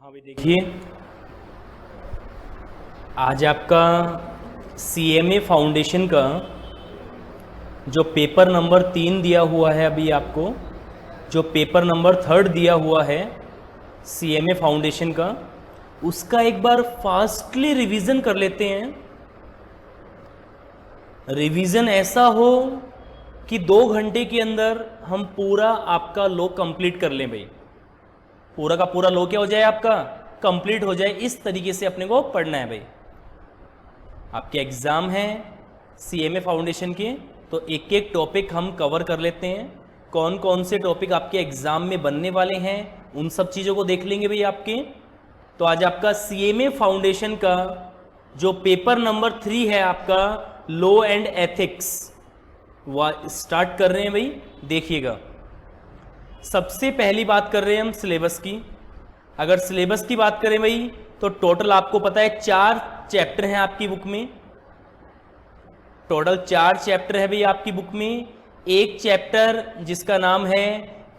हाँ भाई देखिए, आज आपका CMA फाउंडेशन का जो पेपर नंबर 3 दिया हुआ है, अभी आपको जो पेपर नंबर 3 दिया हुआ है CMA फाउंडेशन का, उसका एक बार फास्टली रिवीजन कर लेते हैं। रिवीजन ऐसा हो कि 2 घंटे के अंदर हम पूरा आपका लो कंप्लीट कर लें भाई। पूरा का पूरा लो क्या हो जाए, आपका कंप्लीट हो जाए। इस तरीके से अपने को पढ़ना है भाई। आपके एग्ज़ाम हैं CMA फाउंडेशन के, तो एक एक टॉपिक हम कवर कर लेते हैं। कौन कौन से टॉपिक आपके एग्ज़ाम में बनने वाले हैं, उन सब चीज़ों को देख लेंगे भाई आपके। तो आज आपका CMA फाउंडेशन का जो पेपर नंबर 3 है आपका लॉ एंड एथिक्स, वह स्टार्ट कर रहे हैं भाई। देखिएगा, सबसे पहली बात कर रहे हैं हम सिलेबस की। अगर सिलेबस की बात करें भाई, तो टोटल आपको पता है 4 चैप्टर हैं आपकी बुक में। टोटल 4 चैप्टर है भाई आपकी बुक में। एक चैप्टर जिसका नाम है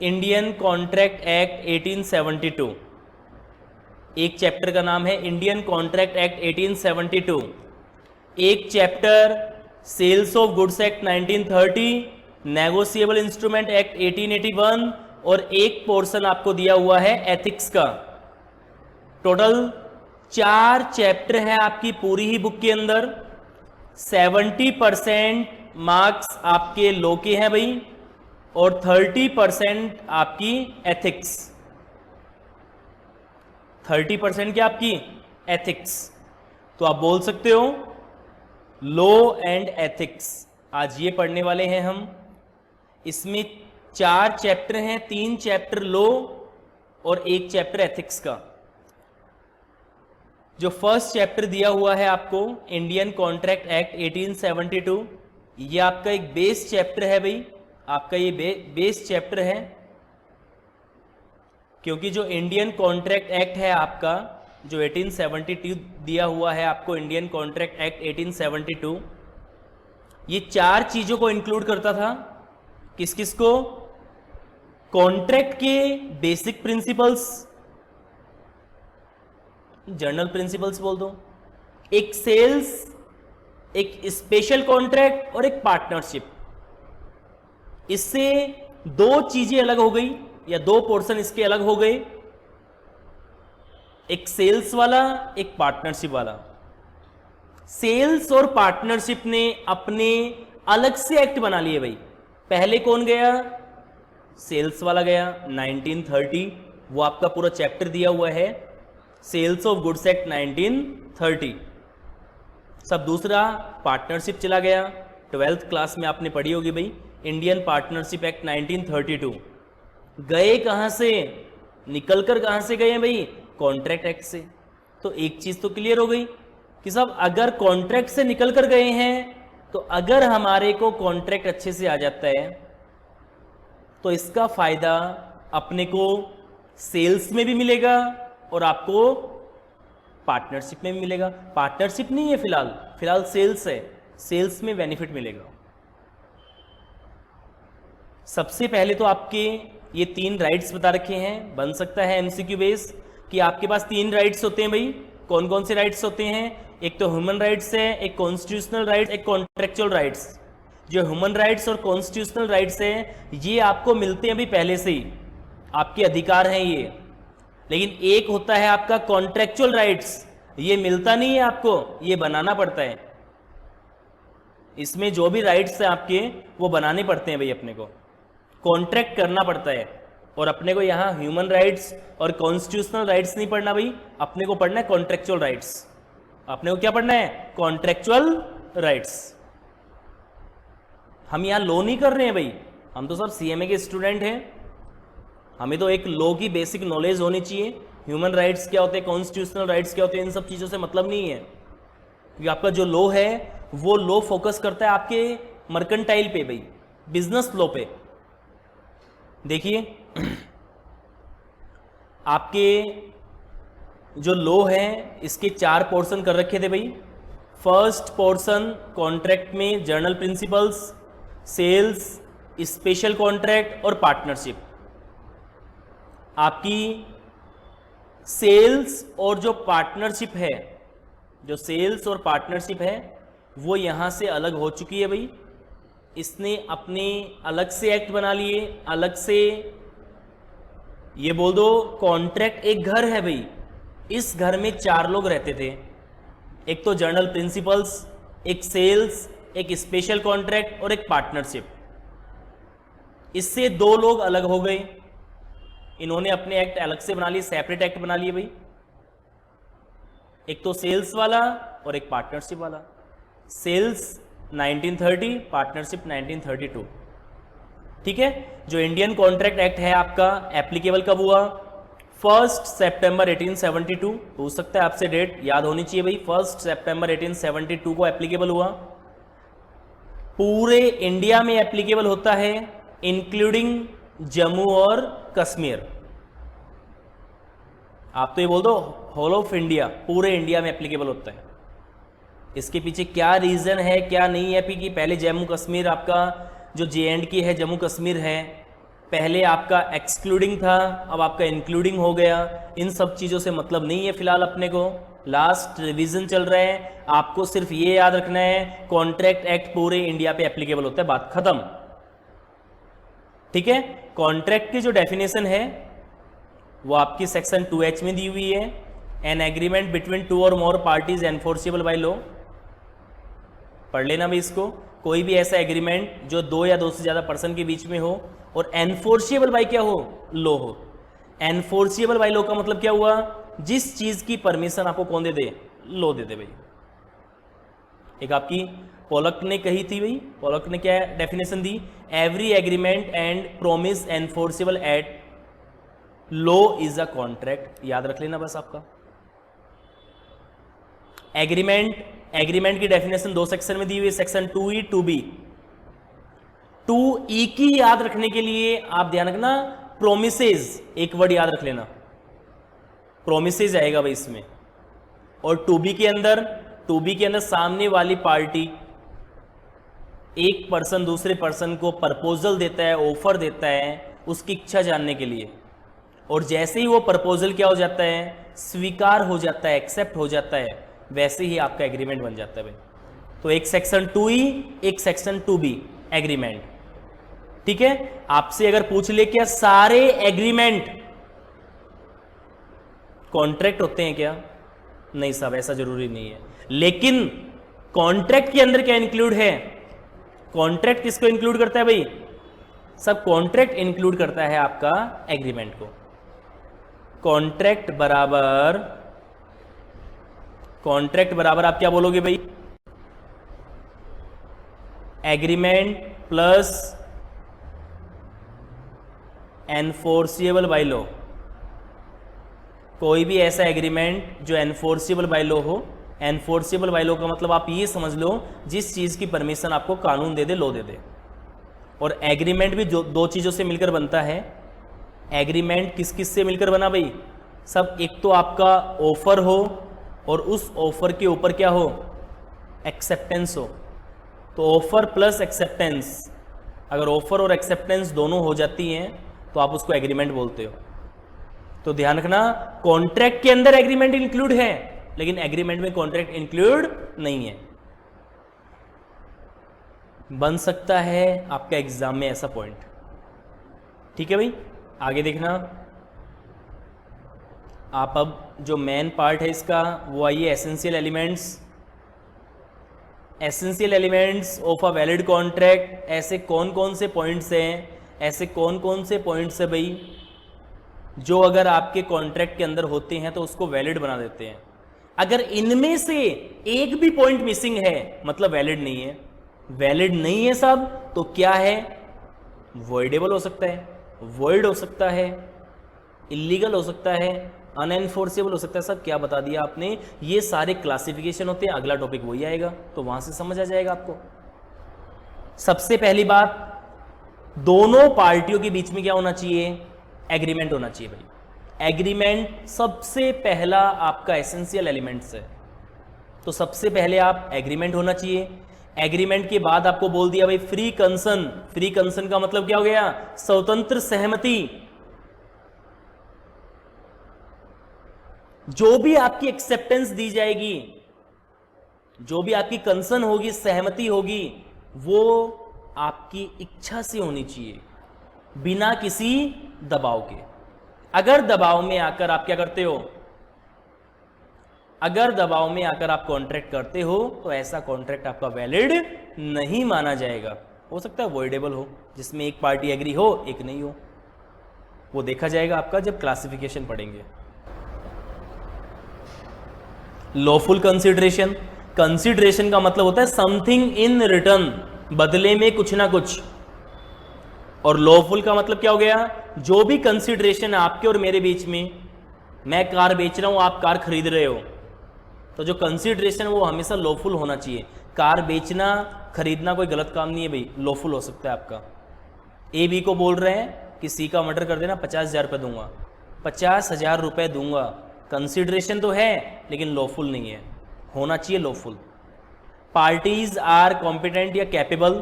इंडियन कॉन्ट्रैक्ट एक्ट 1872, एक चैप्टर का नाम है इंडियन कॉन्ट्रैक्ट एक्ट 1872। एक chapter sales of goods act 1930, negotiable instrument act 1881, और एक पोर्शन आपको दिया हुआ है एथिक्स का। टोटल 4 चैप्टर है आपकी पूरी ही बुक के अंदर। 70% मार्क्स आपके लॉ के हैं भाई, और 30% आपकी एथिक्स। 30% क्या आपकी एथिक्स। तो आप बोल सकते हो लॉ एंड एथिक्स, आज ये पढ़ने वाले हैं हम। इसमें 4 चैप्टर हैं, 3 चैप्टर लॉ और एक चैप्टर एथिक्स का। जो फर्स्ट चैप्टर दिया हुआ है आपको इंडियन कॉन्ट्रैक्ट एक्ट 1872, ये आपका एक बेस चैप्टर है भाई। आपका ये बेस चैप्टर है, क्योंकि जो इंडियन कॉन्ट्रैक्ट एक्ट है आपका, जो 1872 दिया हुआ है आपको, इंडियन कॉन्ट्रैक्ट एक्ट 1872, ये 4 चीज़ों को इंक्लूड करता था। किस किस को? कॉन्ट्रैक्ट के बेसिक प्रिंसिपल्स, जनरल प्रिंसिपल्स बोल दो, एक सेल्स, एक स्पेशल कॉन्ट्रैक्ट और एक पार्टनरशिप। इससे 2 चीजें अलग हो गई, या 2 पोर्शन इसके अलग हो गए, एक सेल्स वाला, एक पार्टनरशिप वाला। सेल्स और पार्टनरशिप ने अपने अलग से एक्ट बना लिए भाई। पहले कौन गया? सेल्स वाला गया 1930, वो आपका पूरा चैप्टर दिया हुआ है, सेल्स ऑफ गुड्स एक्ट 1930। सब दूसरा पार्टनरशिप चला गया। 12th क्लास में आपने पढ़ी होगी भाई, इंडियन पार्टनरशिप एक्ट 1932। गए कहाँ से? निकल कर कहाँ से गए भाई? कॉन्ट्रैक्ट एक्ट से। तो एक चीज़ तो क्लियर हो गई कि साहब, अगर कॉन्ट्रैक्ट से निकल कर गए हैं, तो अगर हमारे को कॉन्ट्रैक्ट अच्छे से आ जाता है, तो इसका फायदा अपने को सेल्स में भी मिलेगा और आपको पार्टनरशिप में भी मिलेगा। पार्टनरशिप नहीं है फिलहाल सेल्स है, सेल्स में बेनिफिट मिलेगा। सबसे पहले तो आपके ये 3 राइट्स बता रखे हैं, बन सकता है MCQ बेस कि आपके पास 3 राइट्स होते हैं भाई। कौन कौन से राइट्स होते हैं? एक तो ह्यूमन राइट्स है, एक कॉन्स्टिट्यूशनल राइट्स, एक कॉन्ट्रेक्चुअल राइट्स। जो ह्यूमन राइट्स और कॉन्स्टिट्यूशनल राइट्स है, ये आपको मिलते हैं अभी पहले से ही, आपके अधिकार हैं ये। लेकिन एक होता है आपका कॉन्ट्रेक्चुअल राइट्स, ये मिलता नहीं है आपको, ये बनाना पड़ता है। इसमें जो भी राइट्स हैं आपके, वो बनाने पड़ते हैं भाई, अपने को कॉन्ट्रैक्ट करना पड़ता है। और अपने को यहाँ ह्यूमन राइट्स और कॉन्स्टिट्यूशनल राइट्स नहीं पढ़ना भाई, अपने को पढ़ना है कॉन्ट्रेक्चुअल राइट्स। अपने को क्या पढ़ना है? Contractual rights. हम यहाँ लॉ नहीं कर रहे हैं भाई, हम तो सब CMA के स्टूडेंट हैं। हमें तो एक लॉ की बेसिक नॉलेज होनी चाहिए। ह्यूमन राइट्स क्या होते हैं, कॉन्स्टिट्यूशनल राइट्स क्या होते हैं, इन सब चीज़ों से मतलब नहीं है। क्योंकि आपका जो लॉ है, वो लॉ फोकस करता है आपके मर्केंटाइल पे भाई, बिजनेस लॉ पे। देखिए, आपके जो लॉ है, इसके 4 पोर्शन कर रखे थे भाई। फर्स्ट पोर्शन कॉन्ट्रैक्ट में general principles, sales, special contract और पार्टनरशिप। आपकी सेल्स और जो पार्टनरशिप है, जो सेल्स और पार्टनरशिप है वो यहां से अलग हो चुकी है भाई। इसने अपने अलग से एक्ट बना लिए, अलग से। ये बोल दो कॉन्ट्रैक्ट एक घर है भाई, इस घर में 4 लोग रहते थे, एक तो जर्नल प्रिंसिपल्स, एक सेल्स, एक स्पेशल कॉन्ट्रैक्ट और एक पार्टनरशिप। इससे 2 लोग अलग हो गए, इन्होंने अपने एक्ट अलग से बना लिए, सेपरेट एक्ट बना लिए भाई, एक तो सेल्स वाला और एक पार्टनरशिप वाला। Sales 1930, partnership 1932। ठीक है। जो इंडियन कॉन्ट्रैक्ट एक्ट है आपका एप्लीकेबल कब हुआ? 1 सितंबर 1872। पूछ सकता है आपसे, डेट याद होनी चाहिए भाई। 1 सितंबर 1872 को एप्लीकेबल हुआ। पूरे इंडिया में एप्लीकेबल होता है, इंक्लूडिंग जम्मू और कश्मीर। आप तो ये बोल दो होल ऑफ इंडिया, पूरे इंडिया में एप्लीकेबल होता है। इसके पीछे क्या रीजन है, क्या नहीं है कि पहले जम्मू कश्मीर आपका जो JNK है, जम्मू कश्मीर है, पहले आपका एक्सक्लूडिंग था, अब आपका इंक्लूडिंग हो गया। इन सब चीज़ों से मतलब नहीं है फिलहाल अपने को, लास्ट रिवीजन चल रहा है। आपको सिर्फ ये याद रखना है कॉन्ट्रैक्ट एक्ट पूरे इंडिया पे एप्लीकेबल होता है, बात खत्म। ठीक है। कॉन्ट्रैक्ट की जो डेफिनेशन है वो आपकी सेक्शन 2H में दी हुई है। एन एग्रीमेंट बिटवीन 2 और मोर पार्टीज एनफोर्सेबल बाय लॉ। पढ़ लेना भी इसको। कोई भी ऐसा एग्रीमेंट जो 2 या 2 से ज्यादा पर्सन के बीच में हो और एनफोर्सेबल बाय क्या हो? लॉ हो। एनफोर्सेबल बाय लॉ का मतलब क्या हुआ? जिस चीज की परमिशन आपको कौन दे दे? लॉ दे दे भाई। एक आपकी पोलक ने कही थी भाई, पोलक ने क्या डेफिनेशन दी? Every agreement and promise enforceable at law is a contract. याद रख लेना बस आपका। एग्रीमेंट की डेफिनेशन 2 सेक्शन में दी हुई है, सेक्शन 2E 2B। 2E की याद रखने के लिए आप ध्यान रखना प्रोमिसेज, एक वर्ड याद रख लेना, प्रोमिसेज आएगा भाई इसमें। और 2B के अंदर सामने वाली पार्टी, एक पर्सन दूसरे पर्सन को प्रपोजल देता है, ऑफर देता है उसकी इच्छा जानने के लिए, और जैसे ही वो प्रपोजल क्या हो जाता है? स्वीकार हो जाता है, एक्सेप्ट हो जाता है, वैसे ही आपका एग्रीमेंट बन जाता है भाई। तो एक सेक्शन 2E, एक सेक्शन 2B एग्रीमेंट। ठीक है। आपसे अगर पूछ ले क्या सारे एग्रीमेंट कॉन्ट्रैक्ट होते हैं क्या? नहीं साहब, ऐसा जरूरी नहीं है। लेकिन कॉन्ट्रैक्ट के अंदर क्या इंक्लूड है? कॉन्ट्रैक्ट किसको इंक्लूड करता है भाई? सब कॉन्ट्रैक्ट इंक्लूड करता है आपका एग्रीमेंट को। कॉन्ट्रैक्ट बराबर आप क्या बोलोगे भाई? Agreement plus enforceable by law. कोई भी ऐसा एग्रीमेंट जो एनफोर्सेबल बाय लॉ हो। एनफोर्सेबल बाय लॉ का मतलब आप ये समझ लो जिस चीज की परमिशन आपको कानून दे दे, लॉ दे दे। और एग्रीमेंट भी जो 2 चीजों से मिलकर बनता है। एग्रीमेंट किस किस से मिलकर बना भाई? सब, एक तो आपका ऑफर हो और उस ऑफर के ऊपर क्या हो? एक्सेप्टेंस हो। तो ऑफर प्लस एक्सेप्टेंस, अगर ऑफर और एक्सेप्टेंस दोनों हो जाती हैं तो आप उसको एग्रीमेंट बोलते हो। तो ध्यान रखना कॉन्ट्रैक्ट के अंदर एग्रीमेंट इंक्लूड है, लेकिन एग्रीमेंट में कॉन्ट्रैक्ट इंक्लूड नहीं है। बन सकता है आपका एग्जाम में ऐसा पॉइंट। ठीक है भाई, आगे देखना आप। अब जो मेन पार्ट है इसका वो आइए essential elements of a valid contract. ऐसे कौन कौन से पॉइंट्स हैं भाई जो अगर आपके कॉन्ट्रैक्ट के अंदर होते हैं तो उसको वैलिड बना देते हैं। अगर इनमें से एक भी पॉइंट मिसिंग है मतलब वैलिड नहीं है। वैलिड नहीं है सब तो क्या है? वॉइडेबल हो सकता है, वॉइड हो सकता है, इलीगल हो सकता है, अनएनफोर्सेबल हो सकता है। सब क्या बता दिया आपने? ये सारे क्लासिफिकेशन होते हैं। अगला टॉपिक वही आएगा तो वहां से समझ आ जाएगा आपको। सबसे पहली बात, दोनों पार्टियों के बीच में क्या होना चाहिए? एग्रीमेंट होना चाहिए भाई। एग्रीमेंट सबसे पहला आपका एसेंशियल एलिमेंट्स है। तो सबसे पहले आप एग्रीमेंट होना चाहिए। एग्रीमेंट के बाद आपको बोल दिया भाई फ्री कंसर्न। फ्री कंसर्न का मतलब क्या हो गया? स्वतंत्र सहमति। जो भी आपकी एक्सेप्टेंस दी जाएगी, जो भी आपकी कंसर्न होगी, सहमति होगी, वो आपकी इच्छा से होनी चाहिए, बिना किसी दबाव के। अगर दबाव में आकर आप क्या करते हो, अगर दबाव में आकर आप कॉन्ट्रैक्ट करते हो तो ऐसा कॉन्ट्रैक्ट आपका वैलिड नहीं माना जाएगा। हो सकता है वॉइडेबल हो, जिसमें एक पार्टी एग्री हो एक नहीं हो, वो देखा जाएगा आपका जब क्लासिफिकेशन पढ़ेंगे। लॉफुल कंसिडरेशन, कंसिडरेशन का मतलब होता है समथिंग इन रिटर्न, बदले में कुछ ना कुछ। और लॉफुल का मतलब क्या हो गया, जो भी कंसिडरेशन है आपके और मेरे बीच में, मैं कार बेच रहा हूं, आप कार खरीद रहे हो, तो जो कंसिडरेशन है वो हमेशा लॉफुल होना चाहिए। कार बेचना खरीदना कोई गलत काम नहीं है भाई, लॉफुल हो सकता है आपका। ए बी को बोल रहे हैं कि सी का मर्डर कर देना, 50,000 रुपये दूंगा, 50,000 रुपये दूंगा, कंसिडरेशन तो है लेकिन लॉफुल नहीं है, होना चाहिए लॉफुल। पार्टीज आर कॉम्पिटेंट या कैपेबल,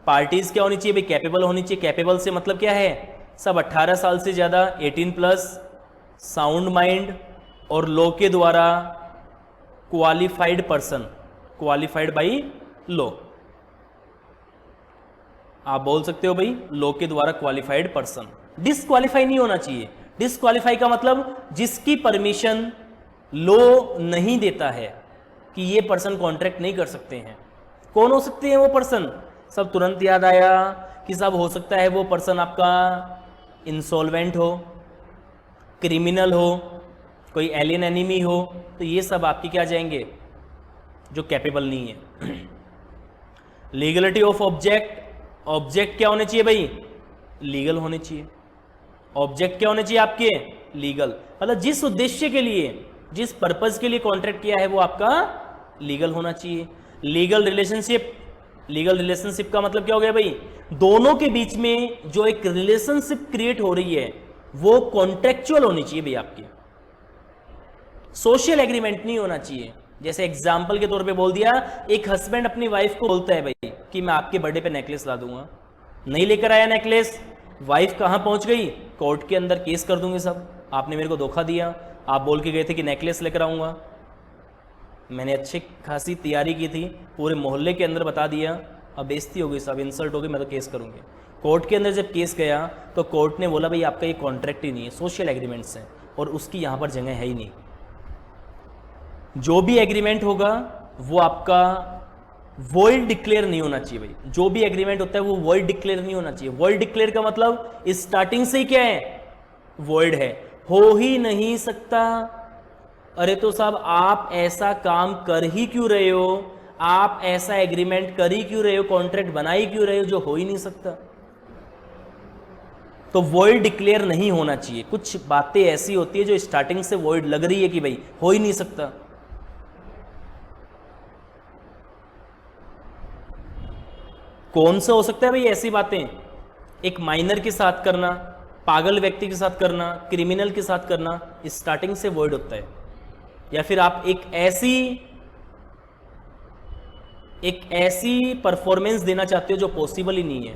पार्टीज क्या होनी चाहिए भाई, कैपेबल होनी चाहिए। कैपेबल से मतलब क्या है, सब 18 साल से ज़्यादा, 18+, साउंड माइंड और लॉ के द्वारा qualified person, qualified by law. आप बोल सकते हो भाई लॉ के द्वारा क्वालिफाइड पर्सन। डिसक्वालीफाई नहीं होना चाहिए। डिसक्वालीफाई का मतलब जिसकी परमिशन लॉ नहीं देता है कि ये पर्सन कॉन्ट्रैक्ट नहीं कर सकते हैं। कौन हो सकते हैं वो पर्सन, सब तुरंत याद आया कि सब हो सकता है वो पर्सन आपका इंसॉल्वेंट हो, क्रिमिनल हो, कोई एलियन एनिमी हो, तो ये सब आपके क्या जाएंगे, जो कैपेबल नहीं है। लीगलिटी ऑफ ऑब्जेक्ट, ऑब्जेक्ट क्या होने चाहिए भाई, लीगल होने चाहिए। ऑब्जेक्ट क्या होने चाहिए आपके, लीगल, मतलब जिस उद्देश्य के लिए, जिस पर्पज के लिए कॉन्ट्रैक्ट किया है वो आपका लीगल होना चाहिए। लीगल रिलेशनशिप, लीगल रिलेशनशिप का मतलब क्या हो गया भाई, दोनों के बीच में जो एक रिलेशनशिप क्रिएट हो रही है वो कॉन्ट्रेक्चुअल होनी चाहिए भाई आपकी, सोशल एग्रीमेंट नहीं होना चाहिए। जैसे एग्जाम्पल के तौर पे बोल दिया, एक हस्बैंड अपनी वाइफ को बोलता है भाई कि मैं आपके बर्थडे पे नेकलेस ला दूंगा, नहीं लेकर आया नेकलेस, वाइफ कहाँ पहुंच गई, कोर्ट के अंदर केस कर दूंगे सब, आपने मेरे को धोखा दिया, आप बोल के गए थे कि नेकलेस लेकर आऊंगा, मैंने अच्छी खासी तैयारी की थी, पूरे मोहल्ले के अंदर बता दिया, अब बेइज्जती हो गई, सब इंसल्ट हो गई, मैं तो केस करूंगी। कोर्ट के अंदर जब केस गया तो कोर्ट ने बोला भाई आपका ये कॉन्ट्रैक्ट ही नहीं है, सोशल एग्रीमेंट्स हैं और उसकी यहाँ पर जगह है ही नहीं। जो भी एग्रीमेंट होगा वो आपका वॉइड डिक्लेयर नहीं होना चाहिए भाई, जो भी एग्रीमेंट होता है वो वॉइड डिक्लेयर नहीं होना चाहिए। वॉइड डिक्लेयर का मतलब स्टार्टिंग से ही क्या है, वॉइड है, हो ही नहीं सकता। अरे तो साहब आप ऐसा काम कर ही क्यों रहे हो, आप ऐसा एग्रीमेंट कर ही क्यों रहे हो, कॉन्ट्रैक्ट बना ही क्यों रहे हो जो हो ही नहीं सकता। तो वॉइड डिक्लेयर नहीं होना चाहिए। कुछ बातें ऐसी होती है जो स्टार्टिंग से वॉइड लग रही है कि भाई हो ही नहीं सकता। कौन सा हो सकता है भाई ऐसी बातें, एक माइनर के साथ करना, पागल व्यक्ति के साथ करना, क्रिमिनल के साथ करना, स्टार्टिंग से वॉइड होता है। या फिर आप एक ऐसी परफॉर्मेंस देना चाहते हो जो पॉसिबल ही नहीं है।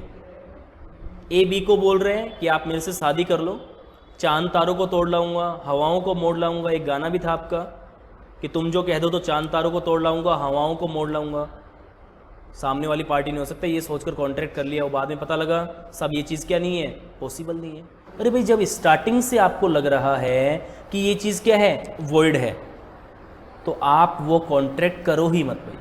ए बी को बोल रहे हैं कि आप मेरे से शादी कर लो, चांद तारों को तोड़ लाऊंगा, हवाओं को मोड़ लाऊंगा, एक गाना भी था आपका कि तुम जो कह दो तो चांद तारों को तोड़ लाऊंगा, हवाओं को मोड़ लाऊंगा। सामने वाली पार्टी नहीं हो सकता ये सोचकर कॉन्ट्रैक्ट कर लिया और बाद में पता लगा सब ये चीज़ क्या नहीं है, पॉसिबल नहीं है। अरे भाई जब स्टार्टिंग से आपको लग रहा है कि ये चीज़ क्या है, वॉइड है, तो आप वो कॉन्ट्रैक्ट करो ही मत भाई।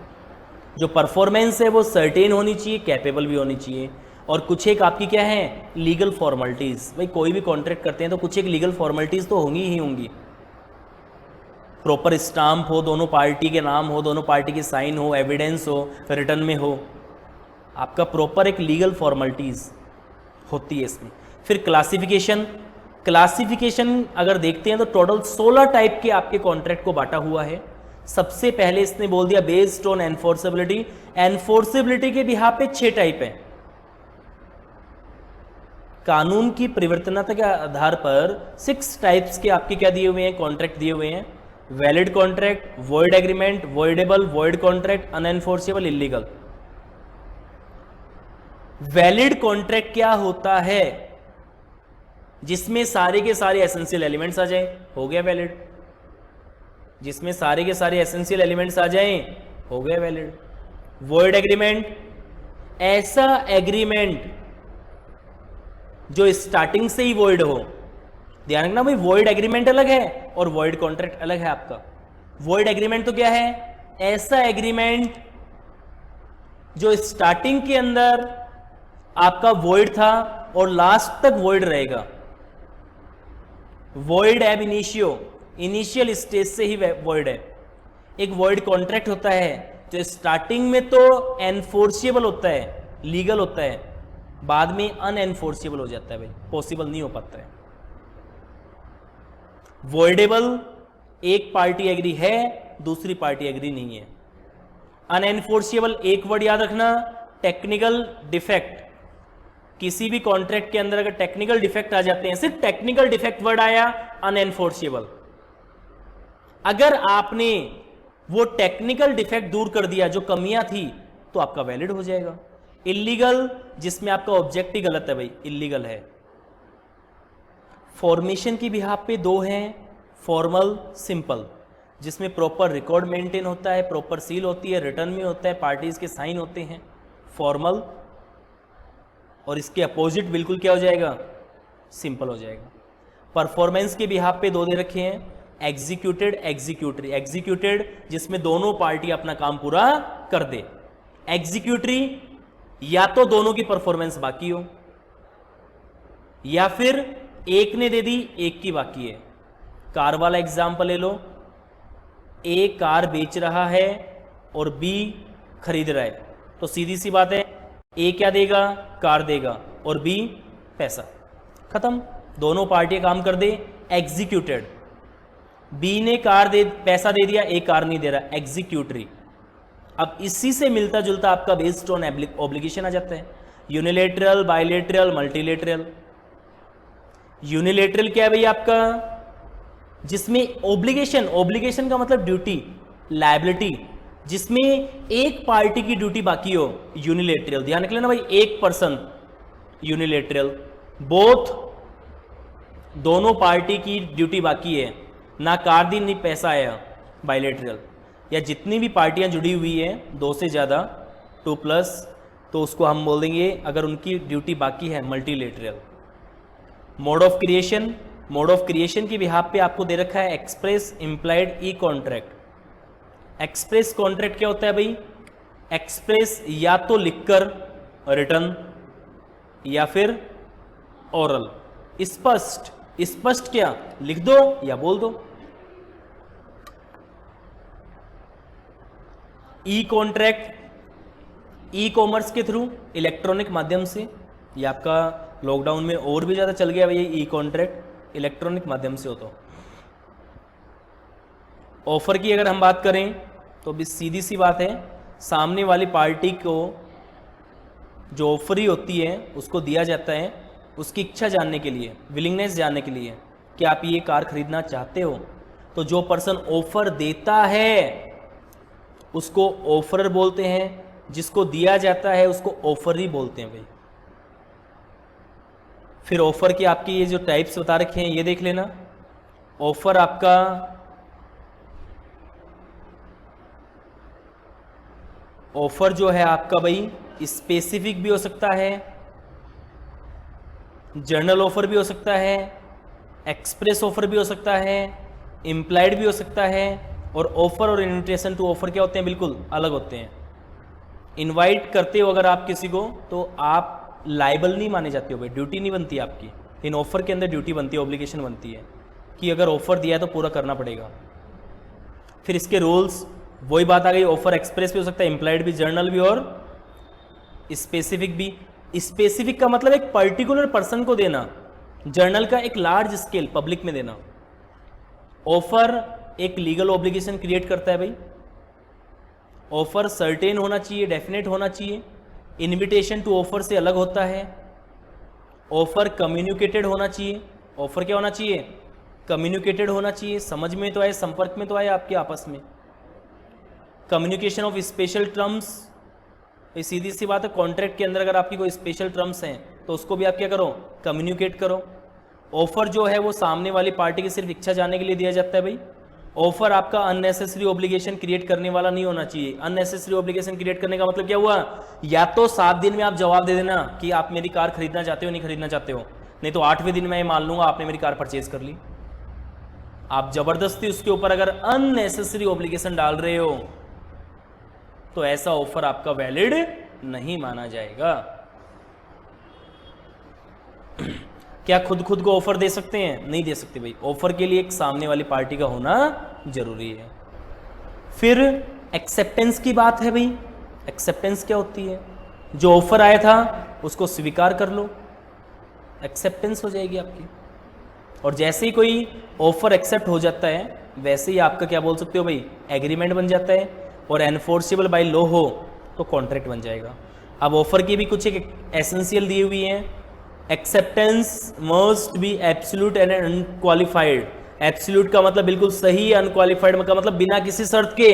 जो परफॉर्मेंस है वो सर्टेन होनी चाहिए, कैपेबल भी होनी चाहिए। और कुछ एक आपकी क्या है, लीगल फॉर्मेलिटीज़। भाई कोई भी कॉन्ट्रैक्ट करते हैं तो कुछ एक लीगल फॉर्मेलिटीज़ तो होंगी ही होंगी। प्रॉपर स्टाम्प हो, दोनों पार्टी के नाम हो, दोनों पार्टी की साइन हो, एविडेंस हो, रिटर्न में हो, आपका प्रॉपर एक लीगल फॉर्मेलिटीज़ होती है इसमें। फिर क्लासिफिकेशन, क्लासिफिकेशन अगर देखते हैं तो टोटल 16 टाइप के आपके कॉन्ट्रैक्ट को बांटा हुआ है। सबसे पहले इसने बोल दिया बेस्ड ऑन एनफोर्सेबिलिटी, एनफोर्सेबिलिटी के बिहाफ पे 6 टाइप है। कानून की परिवर्तनता के आधार पर 6 टाइप्स के आपके क्या दिए हुए हैं, कॉन्ट्रैक्ट दिए हुए हैं। Valid contract, void agreement, voidable, void contract, unenforceable, illegal. Valid contract क्या होता है, जिसमें सारे के सारे एसेंशियल एलिमेंट्स आ जाएं, हो गया वैलिड। जिसमें सारे के सारे एसेंशियल एलिमेंट्स आ जाएं, हो गया वैलिड। वॉइड एग्रीमेंट, ऐसा एग्रीमेंट जो स्टार्टिंग से ही वॉइड हो। ध्यान रखना भाई, वॉइड एग्रीमेंट अलग है और वॉइड कॉन्ट्रैक्ट अलग है आपका। वॉइड एग्रीमेंट तो क्या है? ऐसा एग्रीमेंट जो स्टार्टिंग के अंदर आपका वॉइड था और लास्ट तक वॉइड रहेगा। वॉइड एब इनिशियो, इनिशियल स्टेज से ही वॉइड है। एक वॉइड कॉन्ट्रैक्ट होता है जो स्टार्टिंग में तो एनफोर्सिबल होता है, लीगल होता है, बाद में अनएनफोर्सिबल हो जाता है भाई, पॉसिबल नहीं हो पाता है। वॉइडेबल, एक पार्टी एग्री है, दूसरी पार्टी एग्री नहीं है। अनएनफोर्सिबल, एक वर्ड याद रखना, टेक्निकल डिफेक्ट। किसी भी कॉन्ट्रैक्ट के अंदर अगर टेक्निकल डिफेक्ट आ जाते हैं, सिर्फ टेक्निकल डिफेक्ट वर्ड आया, अनएनफोर्सिबल। अगर आपने वो टेक्निकल डिफेक्ट दूर कर दिया, जो कमियां थी, तो आपका वैलिड हो जाएगा। इलीगल, जिसमें आपका ऑब्जेक्ट ही गलत है भाई, इलीगल है। फॉर्मेशन की बिहाफ पे दो हैं, फॉर्मल, सिंपल, जिसमें प्रॉपर रिकॉर्ड मेंटेन होता है, प्रॉपर सील होती है, रिटर्न में होता है, पार्टीज के साइन होते हैं, फॉर्मल। और इसके अपोजिट बिल्कुल क्या हो जाएगा? सिंपल हो जाएगा। परफॉर्मेंस के बिहाफ पे दो दे रखे हैं, एग्जीक्यूटेड, एग्जीक्यूटरी। एग्जीक्यूटेड जिसमें दोनों पार्टी अपना काम पूरा कर दे। एग्जीक्यूटरी या तो दोनों की परफॉर्मेंस बाकी हो, या फिर एक ने दे दी, एक की बाकी है। कार वाला एग्जाम्पल ले लो, ए कार बेच रहा है और बी खरीद रहा है, तो सीधी सी बात है, ए क्या देगा? कार देगा, और बी पैसा। खत्म, दोनों पार्टियां काम कर दे, एग्जीक्यूटेड। बी ने पैसा दे दिया, ए कार नहीं दे रहा, एग्जीक्यूटरी। अब इसी से मिलता जुलता आपका बेस्ड ऑन ऑब्लिगेशन आ जाता है। Unilateral, bilateral, multilateral. यूनिलेटरल क्या है भाई आपका? जिसमें ऑब्लिगेशन का मतलब ड्यूटी, लायबिलिटी, जिसमें एक पार्टी की ड्यूटी बाकी हो, यूनिलेटरल। ध्यान रख लेना भाई, एक पर्सन, यूनिलेटरल। बोथ, दोनों पार्टी की ड्यूटी बाकी है, ना कार दी नहीं पैसा आया, बायलेटरल। या जितनी भी पार्टियां जुड़ी हुई हैं, दो से ज़्यादा, 2+, तो उसको हम बोल देंगे अगर उनकी ड्यूटी बाकी है, multilateral. Mode of creation, mode of creation की बिहाफ पे आपको दे रखा है एक्सप्रेस, इम्प्लाइड, ई कॉन्ट्रैक्ट। एक्सप्रेस कॉन्ट्रैक्ट क्या होता है भाई? एक्सप्रेस या तो लिखकर, रिटर्न, या फिर ओरल। स्पष्ट, स्पष्ट क्या? लिख दो या बोल दो। ई कॉन्ट्रैक्ट, ई कॉमर्स के थ्रू, इलेक्ट्रॉनिक माध्यम से। ये आपका लॉकडाउन में और भी ज़्यादा चल गया भैया, ई कॉन्ट्रैक्ट इलेक्ट्रॉनिक माध्यम से हो। तो ऑफर की अगर हम बात करें तो भी सीधी सी बात है, सामने वाली पार्टी को जो ऑफर होती है उसको दिया जाता है उसकी इच्छा जानने के लिए, विलिंगनेस जानने के लिए कि आप ये कार खरीदना चाहते हो। तो जो पर्सन ऑफर देता है उसको ऑफरर बोलते हैं, जिसको दिया जाता है उसको ऑफर ही बोलते हैं भाई। फिर ऑफर की आपकी ये जो टाइप्स बता रखे हैं ये देख लेना। ऑफर आपका ऑफर जो है आपका भाई स्पेसिफिक भी हो सकता है, जर्नल ऑफर भी हो सकता है, एक्सप्रेस ऑफर भी हो सकता है, इम्प्लाइड भी हो सकता है। और ऑफर और इन्विटेशन टू ऑफर क्या होते हैं? बिल्कुल अलग होते हैं। इनवाइट करते हो अगर आप किसी को तो आप लाइबल नहीं माने जाते हो भाई, ड्यूटी नहीं बनती आपकी। इन ऑफर के अंदर ड्यूटी बनती है, ऑब्लिगेशन बनती है कि अगर ऑफर दिया है तो पूरा करना पड़ेगा। फिर इसके रूल्स, वही बात आ गई, ऑफर एक्सप्रेस भी हो सकता है, इम्प्लाइड भी, जर्नल भी और स्पेसिफिक भी। स्पेसिफिक का मतलब एक पर्टिकुलर पर्सन को देना, जर्नल का एक लार्ज स्केल पब्लिक में देना। ऑफर एक लीगल ऑब्लिगेशन क्रिएट करता है भाई। ऑफर सर्टेन होना चाहिए, डेफिनेट होना चाहिए। इनविटेशन टू ऑफर से अलग होता है। ऑफर कम्युनिकेटेड होना चाहिए। ऑफर क्या होना चाहिए? कम्युनिकेटेड होना चाहिए, समझ में तो आए, संपर्क में तो आए आपके आपस में। कम्युनिकेशन ऑफ स्पेशल टर्म्स, सीधी सी बात है, कॉन्ट्रैक्ट के अंदर अगर आपकी कोई स्पेशल टर्म्स हैं तो उसको भी आप क्या करो? कम्युनिकेट करो। ऑफर जो है वो सामने वाली पार्टी की सिर्फ इच्छा जानने के लिए दिया जाता है भाई। ऑफर आपका अननेसेसरी ऑब्लिगेशन क्रिएट करने वाला नहीं होना चाहिए। अननेसेसरी ऑब्लिगेशन क्रिएट करने का मतलब क्या हुआ, या तो 7 दिन में आप जवाब दे देना कि आप मेरी कार खरीदना चाहते हो नहीं खरीदना चाहते हो, नहीं तो 8वें दिन में ये मान लूंगा आपने मेरी कार परचेज कर ली। आप जबरदस्ती उसके ऊपर अगर अननेसेसरी ऑब्लिगेशन डाल रहे हो तो ऐसा ऑफर आपका वैलिड नहीं माना जाएगा। क्या खुद खुद को ऑफर दे सकते हैं? नहीं दे सकते भाई, ऑफर के लिए एक सामने वाली पार्टी का होना जरूरी है। फिर एक्सेप्टेंस की बात है भाई। एक्सेप्टेंस क्या होती है? जो ऑफर आया था उसको स्वीकार कर लो, एक्सेप्टेंस हो जाएगी आपकी। और जैसे ही कोई ऑफर एक्सेप्ट हो जाता है वैसे ही आपका क्या बोल सकते हो भाई, एग्रीमेंट बन जाता है, और एनफोर्सेबल बाय लॉ हो तो कॉन्ट्रैक्ट बन जाएगा। अब ऑफर की भी कुछ एक एसेंशियल दी हुई है। Acceptance must B absolute and unqualified. Absolute का मतलब बिल्कुल सही, अनक्वालिफाइड का मतलब बिना किसी शर्त के,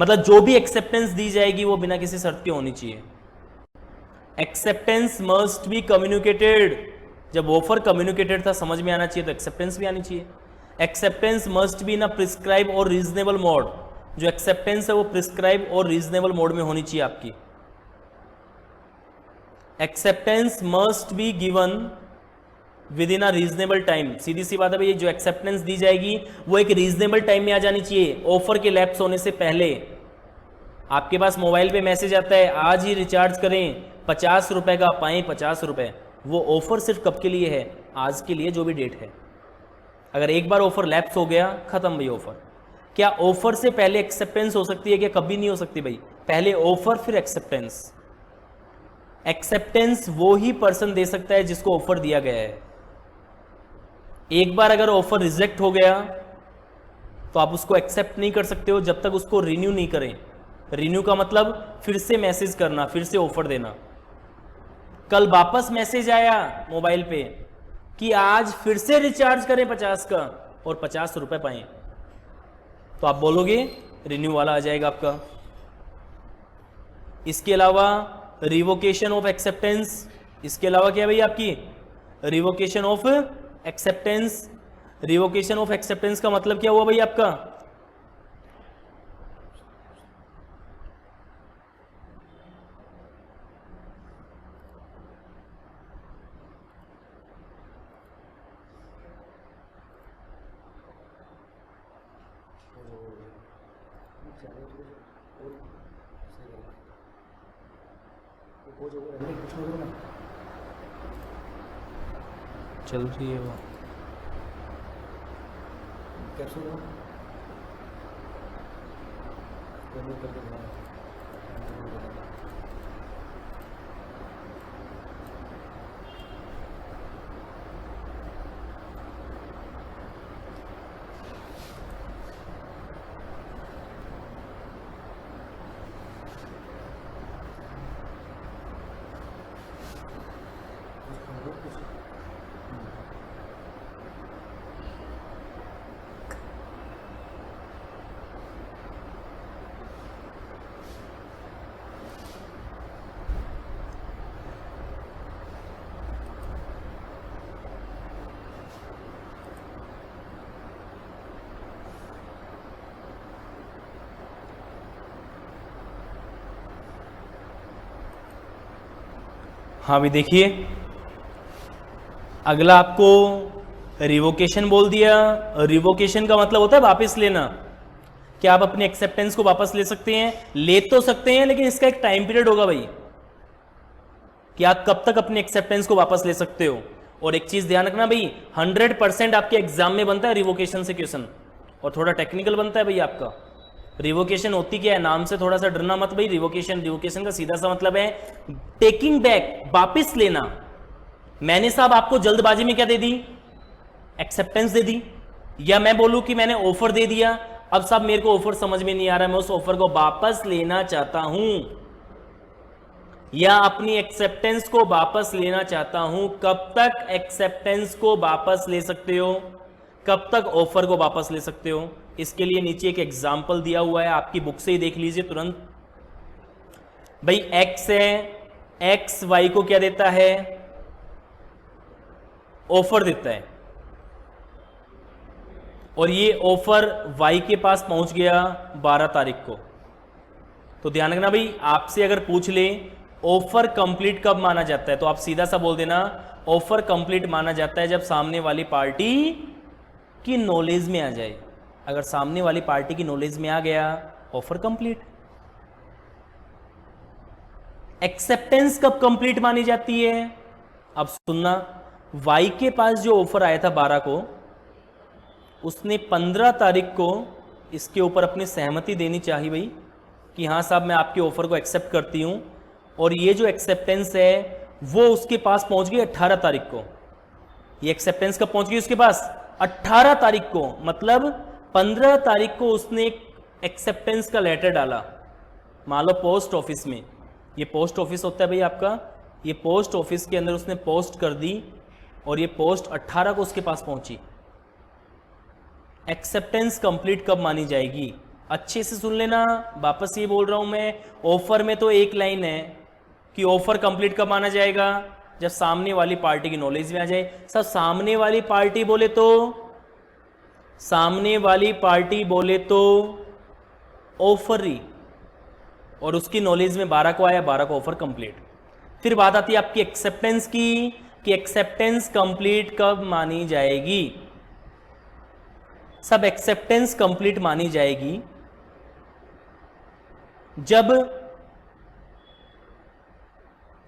मतलब जो भी एक्सेप्टेंस दी जाएगी वो बिना किसी शर्त के होनी चाहिए। Acceptance must be communicated. जब ऑफर कम्युनिकेटेड था, समझ में आना चाहिए, तो एक्सेप्टेंस भी आनी चाहिए। Acceptance must be in a prescribe और रीजनेबल मोड। जो एक्सेप्टेंस है वो प्रिस्क्राइब और रीजनेबल मोड में होनी चाहिए आपकी। Acceptance must be given within a reasonable time. सीधी सी बात है भाई, जो एक्सेप्टेंस दी जाएगी वो एक रीजनेबल टाइम में आ जानी चाहिए, ऑफर के लैप्स होने से पहले। आपके पास मोबाइल पे मैसेज आता है आज ही रिचार्ज करें, 50 रुपए का पाएं 50 रुपए, वो ऑफर सिर्फ कब के लिए है? आज के लिए, जो भी डेट है। अगर एक बार ऑफर लैप्स हो गया, खत्म भाई ऑफर। क्या ऑफर से पहले एक्सेप्टेंस हो सकती है? क्या कभी नहीं हो सकती भाई, पहले ऑफर फिर एक्सेप्टेंस। एक्सेप्टेंस वो ही पर्सन दे सकता है जिसको ऑफर दिया गया है। एक बार अगर ऑफर रिजेक्ट हो गया तो आप उसको एक्सेप्ट नहीं कर सकते हो जब तक उसको रिन्यू नहीं करें। रिन्यू का मतलब फिर से मैसेज करना, फिर से ऑफर देना। कल वापस मैसेज आया मोबाइल पे कि आज फिर से रिचार्ज करें 50 का और 50 रुपए पाएं, तो आप बोलोगे रिन्यू वाला आ जाएगा आपका। इसके अलावा रिवोकेशन ऑफ एक्सेप्टेंस, इसके अलावा क्या है भाई आपकी revocation of acceptance. Revocation of acceptance का मतलब क्या हुआ भाई आपका? चल रही है वो हाँ भी देखिए, अगला आपको रिवोकेशन बोल दिया। रिवोकेशन का मतलब होता है वापस लेना। क्या आप अपने एक्सेप्टेंस को वापस ले सकते हैं? ले तो सकते हैं, लेकिन इसका एक टाइम पीरियड होगा भाई कि आप कब तक अपने एक्सेप्टेंस को वापस ले सकते हो। और एक चीज ध्यान रखना भाई, 100% आपके एग्जाम में बनता है रिवोकेशन से क्वेश्चन, और थोड़ा टेक्निकल बनता है भाई आपका। रिवोकेशन होती क्या है? नाम से थोड़ा सा डरना मत भाई। रिवोकेशन का सीधा सा मतलब है टेकिंग बैक, वापिस लेना। मैंने साहब आपको जल्दबाजी में क्या दे दी? एक्सेप्टेंस दे दी। या मैं बोलूं कि मैंने ऑफर दे दिया, अब साहब मेरे को ऑफर समझ में नहीं आ रहा, मैं उस ऑफर को वापस लेना चाहता हूं, या अपनी एक्सेप्टेंस को वापस लेना चाहता हूं। कब तक एक्सेप्टेंस को वापस ले सकते हो? कब तक ऑफर को वापस ले सकते हो? इसके लिए नीचे एक एग्जाम्पल दिया हुआ है, आपकी बुक से ही देख लीजिए तुरंत। भाई एक्स है, एक्स वाई को क्या देता है? ऑफर देता है। और ये ऑफर वाई के पास पहुंच गया 12 तारीख को। तो ध्यान रखना भाई, आपसे अगर पूछ ले ऑफर कंप्लीट कब माना जाता है, तो आप सीधा सा बोल देना ऑफर कंप्लीट माना जाता है जब सामने वाली पार्टी की नॉलेज में आ जाए। अगर सामने वाली पार्टी की नॉलेज में आ गया ऑफर कंप्लीट। एक्सेप्टेंस कब कंप्लीट मानी जाती है, अब सुनना, वाई के पास जो ऑफर आया था 12 को, उसने 15 तारीख को इसके ऊपर अपनी सहमति देनी चाहिए भाई कि हाँ साहब मैं आपके ऑफर को एक्सेप्ट करती हूँ। और ये जो एक्सेप्टेंस है वो उसके पास पहुंच गई 18 तारीख को। ये एक्सेप्टेंस कब पहुंच गई उसके पास, 18 तारीख को, मतलब 15 तारीख को उसने एक एक्सेप्टेंस का लेटर डाला, मान लो पोस्ट ऑफिस में। ये पोस्ट ऑफिस होता है भाई आपका, ये पोस्ट ऑफिस के अंदर उसने पोस्ट कर दी और ये पोस्ट 18 को उसके पास पहुंची। एक्सेप्टेंस कंप्लीट कब मानी जाएगी, अच्छे से सुन लेना, वापस ये बोल रहा हूं मैं, ऑफर में तो एक लाइन है कि ऑफर कंप्लीट कब माना जाएगा, जब सामने वाली पार्टी की नॉलेज में आ जाए। सब सामने वाली पार्टी बोले तो, सामने वाली पार्टी बोले तो ऑफरी, और उसकी नॉलेज में 12 को आया, 12 को ऑफर कंप्लीट। फिर बात आती है आपकी एक्सेप्टेंस की, कि एक्सेप्टेंस कंप्लीट कब मानी जाएगी। सब एक्सेप्टेंस कंप्लीट मानी जाएगी जब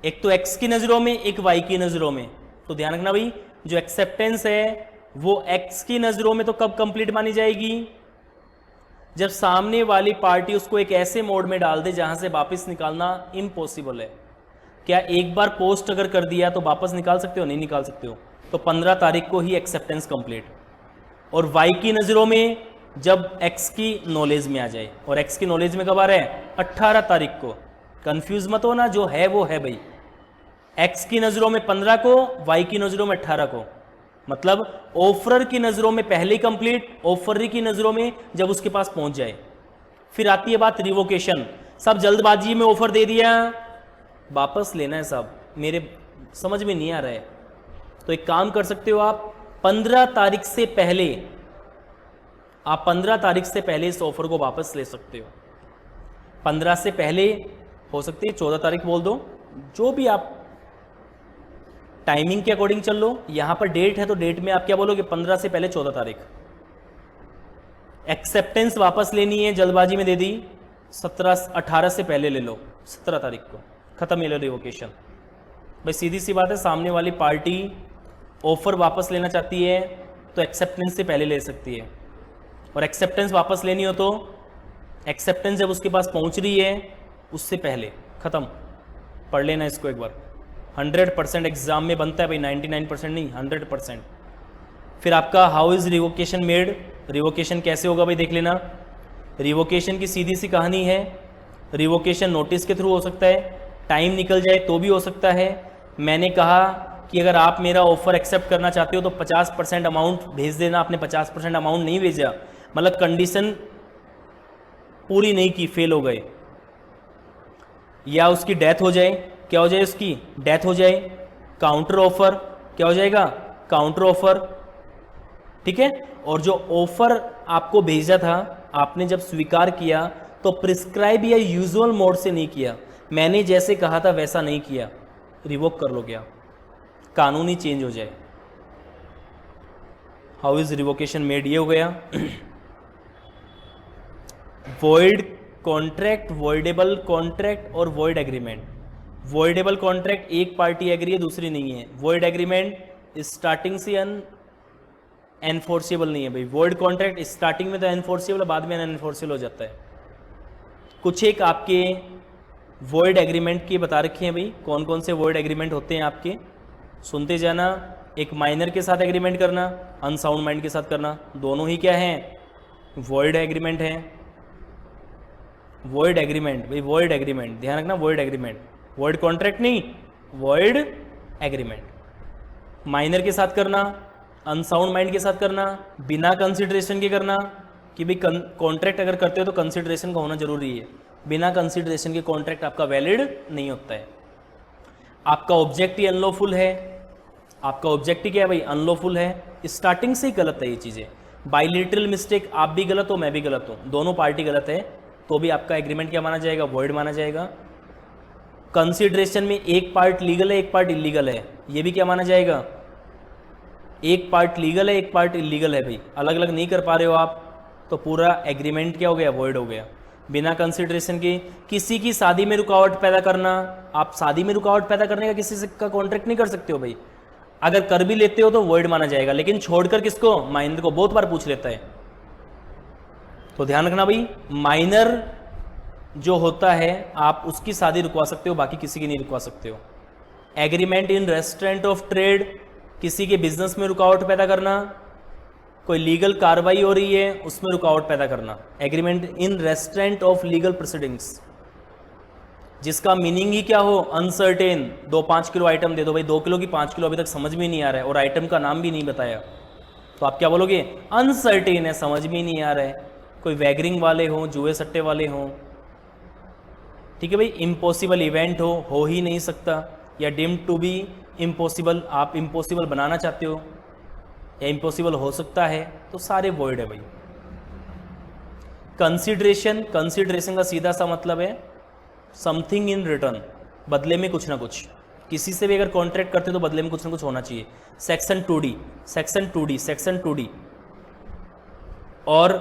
एक तो एक्स की नजरों में, एक वाई की नजरों में। तो ध्यान रखना भाई, जो एक्सेप्टेंस है वो एक्स की नजरों में तो कब कंप्लीट मानी जाएगी, जब सामने वाली पार्टी उसको एक ऐसे मोड में डाल दे जहां से वापस निकालना इम्पॉसिबल है। क्या एक बार पोस्ट अगर कर दिया तो वापस निकाल सकते हो, नहीं निकाल सकते हो। तो 15 तारीख को ही एक्सेप्टेंस कंप्लीट। और वाई की नजरों में जब एक्स की नॉलेज में आ जाए, और एक्स की नॉलेज में कब आ रहा है, 18 तारीख को। कंफ्यूज मत होना, जो है वो है भाई, एक्स की नजरों में 15 को, वाई की नजरों में 18 को, मतलब ऑफर की नजरों में पहले कंप्लीट, ऑफर की नजरों में जब उसके पास पहुंच जाए। फिर आती है बात रिवोकेशन। सब जल्दबाजी में ऑफर दे दिया, वापस लेना है साहब, मेरे समझ में नहीं आ रहा है। तो एक काम कर सकते हो आप, 15 तारीख से पहले, आप 15 तारीख से पहले इस ऑफर को वापस ले सकते हो। 15 से पहले हो सकती है 14 तारीख बोल दो, जो भी आप टाइमिंग के अकॉर्डिंग चल लो। यहां पर डेट है तो डेट में आप क्या बोलोगे, 15 से पहले 14 तारीख। एक्सेप्टेंस वापस लेनी है, जल्दबाजी में दे दी, 18 से पहले ले लो, 17 तारीख को खत्म ये लो रिवोकेशन। भाई सीधी सी बात है, सामने वाली पार्टी ऑफर वापस लेना चाहती है तो एक्सेप्टेंस से पहले ले सकती है, और एक्सेप्टेंस वापस लेनी हो तो एक्सेप्टेंस जब उसके पास पहुंच रही है उससे पहले खत्म। पढ़ लेना इसको एक बार, 100% एग्जाम में बनता है भाई, 99% नहीं, 100%। फिर आपका how is revocation made, revocation कैसे होगा भाई देख लेना। रिवोकेशन की सीधी सी कहानी है, रिवोकेशन नोटिस के थ्रू हो सकता है, टाइम निकल जाए तो भी हो सकता है। मैंने कहा कि अगर आप मेरा ऑफर एक्सेप्ट करना चाहते हो तो 50% अमाउंट भेज देना, आपने 50% अमाउंट नहीं भेजा, मतलब कंडीशन पूरी नहीं की, फेल हो गए। या उसकी डेथ हो जाए, क्या हो जाए, उसकी डेथ हो जाए, काउंटर ऑफर, क्या हो जाएगा, काउंटर ऑफर, ठीक है। और जो ऑफर आपको भेजा था, आपने जब स्वीकार किया तो प्रिस्क्राइब या यूजुअल मोड से नहीं किया, मैंने जैसे कहा था वैसा नहीं किया, रिवोक कर लो, क्या कानूनी चेंज हो जाए। हाउ इज रिवोकेशन मेड, ये हो गया। वॉइड कॉन्ट्रैक्ट, वॉइडेबल कॉन्ट्रैक्ट और वॉइड एग्रीमेंट। वॉइडेबल कॉन्ट्रैक्ट एक पार्टी एग्री है, दूसरी नहीं है। वॉइड एग्रीमेंट स्टार्टिंग से एनफोर्सेबल नहीं है भाई। वॉइड कॉन्ट्रैक्ट स्टार्टिंग में तो एनफोर्सेबल, बाद में अनएनफोर्सेबल हो जाता है। कुछ एक आपके वॉइड एग्रीमेंट की बता रखे हैं भाई, कौन कौन से वॉइड एग्रीमेंट होते हैं आपके, सुनते जाना। एक माइनर के साथ एग्रीमेंट करना, अनसाउंड माइंड के साथ करना, दोनों ही क्या हैं, वॉइड एग्रीमेंट है। वॉइड एग्रीमेंट भाई, वॉइड एग्रीमेंट ध्यान रखना, वॉइड एग्रीमेंट, वॉइड कॉन्ट्रैक्ट नहीं, वॉइड एग्रीमेंट। माइनर के साथ करना, अनसाउंड माइंड के साथ करना, बिना कंसिडरेशन के करना, कि भाई कॉन्ट्रैक्ट अगर करते हो तो कंसिडरेशन का होना जरूरी है, बिना कंसिडरेशन के कॉन्ट्रैक्ट आपका वैलिड नहीं होता है। आपका ऑब्जेक्ट ही अनलॉफुल है, आपका ऑब्जेक्ट ही क्या है भाई, अनलॉफुल है, स्टार्टिंग से ही गलत है ये चीज़ें। बाइलेटरल मिस्टेक, आप भी गलत हो मैं भी गलत हूँ, दोनों पार्टी गलत है, तो भी आपका एग्रीमेंट क्या माना जाएगा, वॉइड माना जाएगा। कंसिडरेशन में एक पार्ट लीगल है एक पार्ट इलीगल है, ये भी क्या माना जाएगा, एक पार्ट लीगल है एक पार्ट इलीगल है भाई, अलग अलग नहीं कर पा रहे हो आप, तो पूरा एग्रीमेंट क्या हो गया, वॉइड हो गया। बिना कंसिडरेशन के किसी की शादी में रुकावट पैदा करना, आप शादी में रुकावट पैदा करने का किसी से का कॉन्ट्रैक्ट नहीं कर सकते हो भाई, अगर कर भी लेते हो तो वॉइड माना जाएगा, लेकिन छोड़कर किसको, माइनर को, बहुत बार पूछ लेता है, तो ध्यान रखना भाई, माइनर जो होता है आप उसकी शादी रुकवा सकते हो, बाकी किसी की नहीं रुकवा सकते हो। Agreement in restaurant of trade, किसी के बिजनेस में रुकावट पैदा करना, कोई लीगल कार्रवाई हो रही है उसमें रुकावट पैदा करना, agreement in restaurant of legal proceedings, जिसका मीनिंग ही क्या हो, अनसर्टेन, 5 किलो आइटम दे दो भाई, 2 किलो की 5 किलो अभी तक समझ में नहीं आ रहा है और आइटम का नाम भी नहीं बताया, तो आप क्या बोलोगे, अनसर्टेन है, समझ में नहीं आ रहा है। कोई वैगरिंग वाले हों, जुए सट्टे वाले हों, ठीक है भाई, इम्पॉसिबल इवेंट हो ही नहीं सकता, या डीम्ड टू बी इम्पॉसिबल, आप इम्पॉसिबल बनाना चाहते हो या इम्पॉसिबल हो सकता है, तो सारे वॉइड है भाई। कंसिडरेशन, कंसिडरेशन का सीधा सा मतलब है समथिंग इन रिटर्न, बदले में कुछ ना कुछ, किसी से भी अगर कॉन्ट्रैक्ट करते हो तो बदले में कुछ ना कुछ होना चाहिए। Section 2D, section 2D, section 2D। और